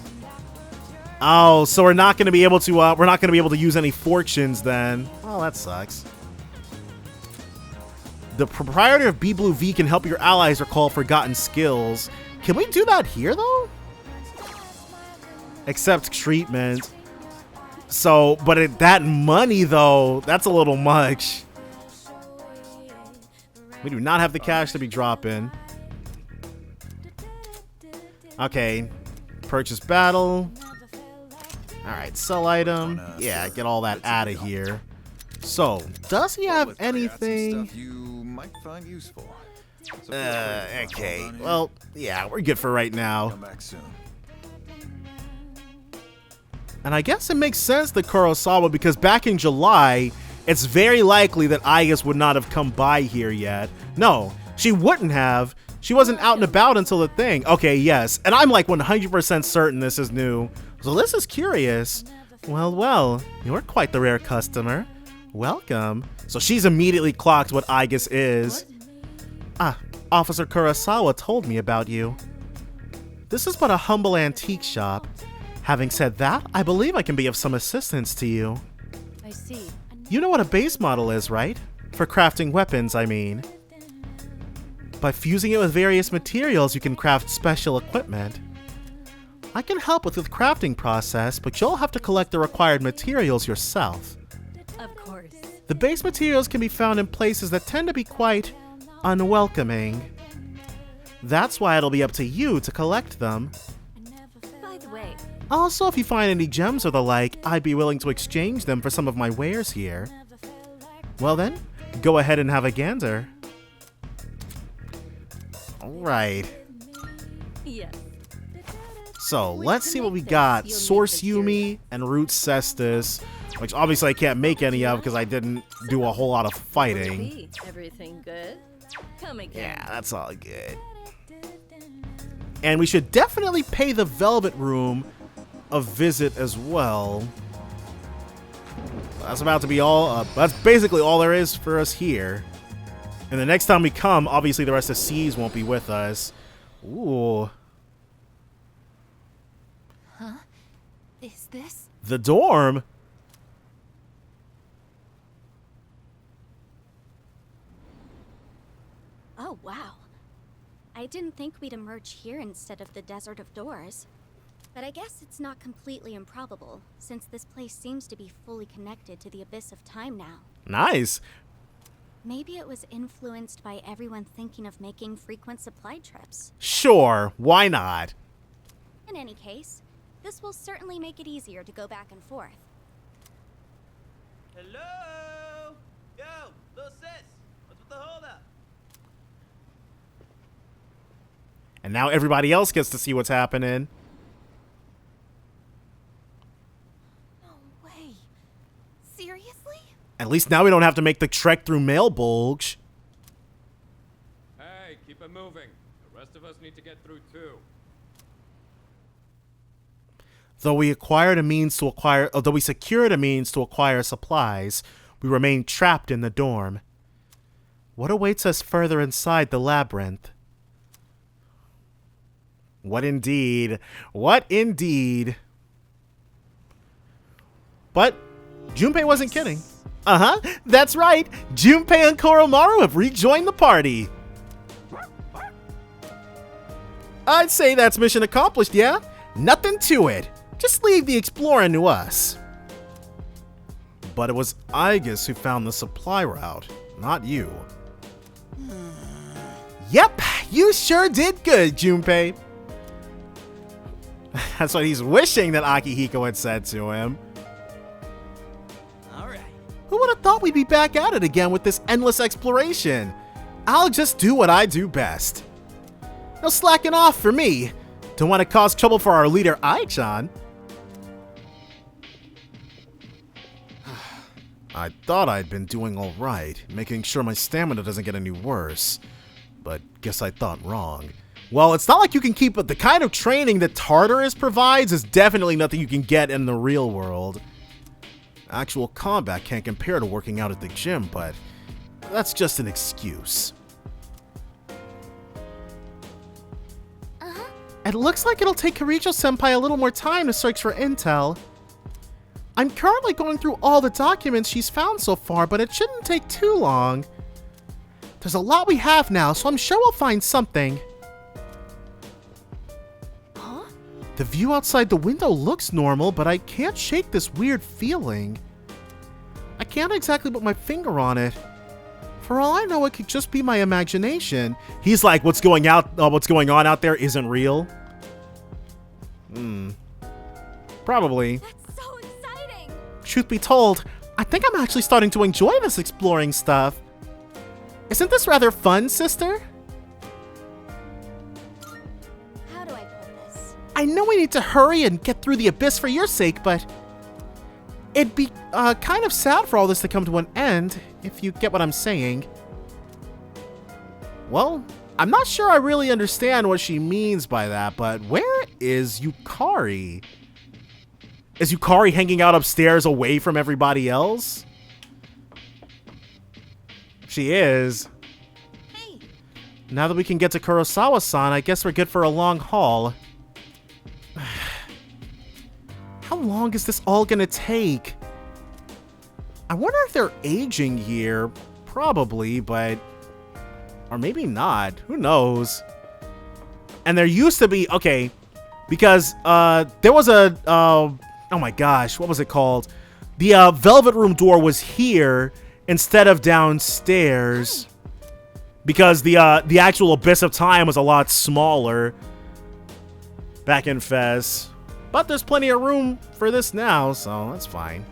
Oh, so we're not going to be able to use any fortunes then. Well, that sucks. The proprietor of B Blue V can help your allies recall forgotten skills. Can we do that here, though? Accept treatment. So, but that money, though, that's a little much. We do not have the cash to be dropping. Okay. Purchase battle. Alright, sell item. Yeah, get all that out of here. So, does he have anything? You might find useful. Okay. Well, yeah, we're good for right now. Come back soon. And I guess it makes sense that Kurosawa, because back in July, it's very likely that Aigis would not have come by here yet. No, she wouldn't have. She wasn't out and about until the thing. Okay, yes. And I'm like 100% certain this is new. So this is curious. Well, you're quite the rare customer. Welcome. So she's immediately clocked what Aigis is. Ah, Officer Kurosawa told me about you. This is but a humble antique shop. Having said that, I believe I can be of some assistance to you. I see. You know what a base model is, right? For crafting weapons, I mean. By fusing it with various materials, you can craft special equipment. I can help with the crafting process, but you'll have to collect the required materials yourself. Of course. The base materials can be found in places that tend to be quite unwelcoming. That's why it'll be up to you to collect them. By the way, Also, if you find any gems or the like, I'd be willing to exchange them for some of my wares here. Well then, go ahead and have a gander. Alright. yes. So, let's see what we got. Source Yumi and Root Cestus, which obviously I can't make any of because I didn't do a whole lot of fighting. Everything good? Come again. Yeah, that's all good. And we should definitely pay the Velvet Room a visit as well. That's about to be all. That's basically all there is for us here. And the next time we come, obviously the rest of C's won't be with us. Ooh. Huh? Is this? The dorm? Oh, wow. I didn't think we'd emerge here instead of the Desert of Doors. But I guess it's not completely improbable, since this place seems to be fully connected to the Abyss of Time now. Nice. Maybe it was influenced by everyone thinking of making frequent supply trips. Sure, why not? In any case, this will certainly make it easier to go back and forth. Hello? Yo, little sis. What's with the holdup? And now everybody else gets to see what's happening. No way. Seriously? At least now we don't have to make the trek through Malebolge. Hey, keep it moving. The rest of us need to get through too. Though we secured a means to acquire supplies, we remain trapped in the dorm. What awaits us further inside the labyrinth? What indeed? What indeed? But Junpei wasn't kidding. That's right. Junpei and Koromaru have rejoined the party. I'd say that's mission accomplished, yeah? Nothing to it. Just leave the exploring to us. But it was Aigis who found the supply route, not you. Yep, you sure did good, Junpei. That's what he's wishing that Akihiko had said to him. All right. Who would have thought we'd be back at it again with this endless exploration? I'll just do what I do best. No slacking off for me. Don't want to cause trouble for our leader, Ai-chan. I thought I'd been doing all right, making sure my stamina doesn't get any worse. But guess I thought wrong. Well, it's not like you can keep it. The kind of training that Tartarus provides is definitely nothing you can get in the real world. Actual combat can't compare to working out at the gym, but that's just an excuse. It looks like it'll take Kirijo-senpai a little more time to search for intel. I'm currently going through all the documents she's found so far, but it shouldn't take too long. There's a lot we have now, so I'm sure we'll find something. Huh? The view outside the window looks normal, but I can't shake this weird feeling. I can't exactly put my finger on it. For all I know, it could just be my imagination. He's like, what's going on out there isn't real? Probably. That's so exciting! Truth be told, I think I'm actually starting to enjoy this exploring stuff. Isn't this rather fun, sister? How do I put this? I know we need to hurry and get through the abyss for your sake, but it'd be kind of sad for all this to come to an end, if you get what I'm saying. Well, I'm not sure I really understand what she means by that, but where is Yukari? Is Yukari hanging out upstairs away from everybody else? She is. Hey, Now that we can get to Kurosawa-san, I guess we're good for a long haul. How long is this all gonna take? I wonder if they're aging here. Probably, but... or maybe not. Who knows? And there used to be... okay. Because, there was a... oh my gosh, what was it called? The, Velvet Room door was here instead of downstairs. Because the actual Abyss of Time was a lot smaller back in Fez. But there's plenty of room for this now, so that's fine.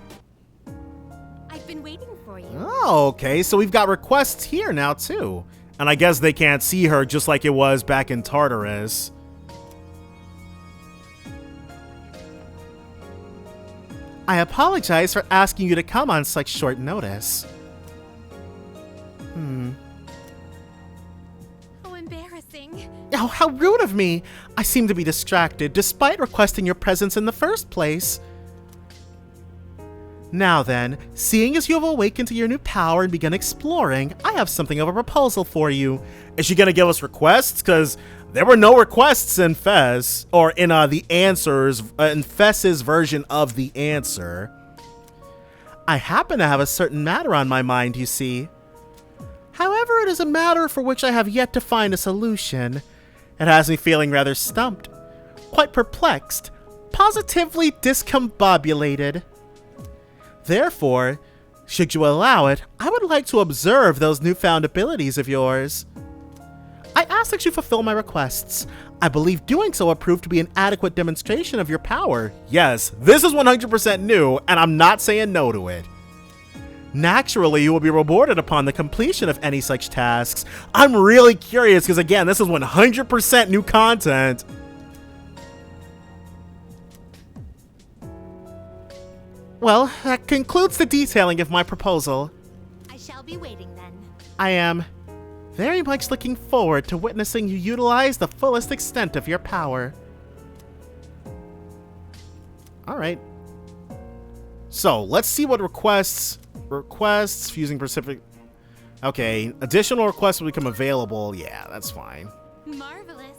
I've been waiting for you. Oh, okay, so we've got requests here now, too. And I guess they can't see her just like it was back in Tartarus. I apologize for asking you to come on such short notice. How embarrassing. Oh, how rude of me! I seem to be distracted, despite requesting your presence in the first place. Now then, seeing as you have awakened to your new power and begun exploring, I have something of a proposal for you. Is she gonna give us requests? Because there were no requests in Fez, or in the answers, in Fez's version of the answer. I happen to have a certain matter on my mind, you see. However, it is a matter for which I have yet to find a solution. It has me feeling rather stumped, quite perplexed, positively discombobulated. Therefore, should you allow it, I would like to observe those newfound abilities of yours. I ask that you fulfill my requests. I believe doing so will prove to be an adequate demonstration of your power. Yes, this is 100% new, and I'm not saying no to it. Naturally, you will be rewarded upon the completion of any such tasks. I'm really curious because, again, this is 100% new content. Well, that concludes the detailing of my proposal. I shall be waiting then. I am very much looking forward to witnessing you utilize the fullest extent of your power. Alright. So, let's see what requests, fusing Pacific... Okay, additional requests will become available. Yeah, that's fine. Marvelous.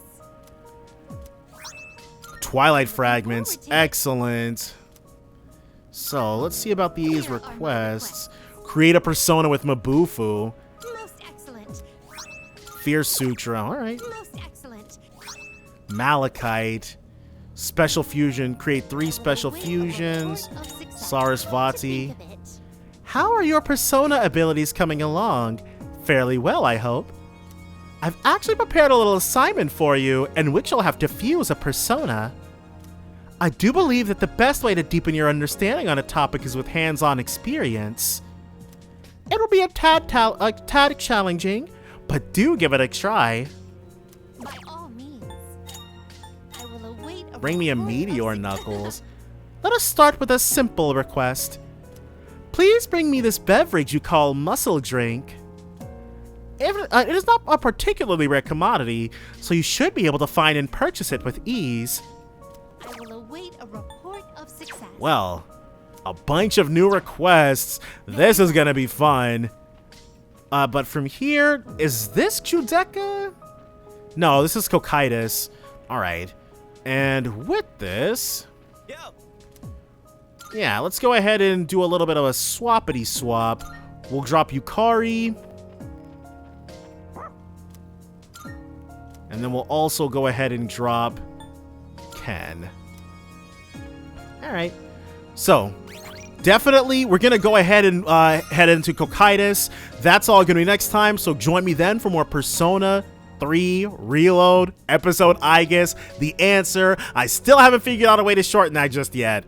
Twilight Fragments, excellent. So, let's see about these requests. Create a persona with Mabufu. Most excellent. Fear Sutra, alright. Most excellent. Malachite. Special fusion, create 3 special fusions. Sarasvati. How are your persona abilities coming along? Fairly well, I hope. I've actually prepared a little assignment for you, in which you'll have to fuse a persona. I do believe that the best way to deepen your understanding on a topic is with hands-on experience. It will be a tad challenging, but do give it a try. By all means. I will await a Bring me a report of meteor, success. Knuckles. Let us start with a simple request. Please bring me this beverage you call muscle drink. It is not a particularly rare commodity, so you should be able to find and purchase it with ease. I will await a report of success. Well, a bunch of new requests. This is gonna be fun. But from here, is this Judecca? No, this is Cocytus. Alright. And with this... yeah, let's go ahead and do a little bit of a swappity swap. We'll drop Yukari. And then we'll also go ahead and drop Ken. Alright. So, definitely, we're going to go ahead and head into Cocytus. That's all going to be next time, so join me then for more Persona 3 Reload, episode Aigis, The Answer. I still haven't figured out a way to shorten that just yet.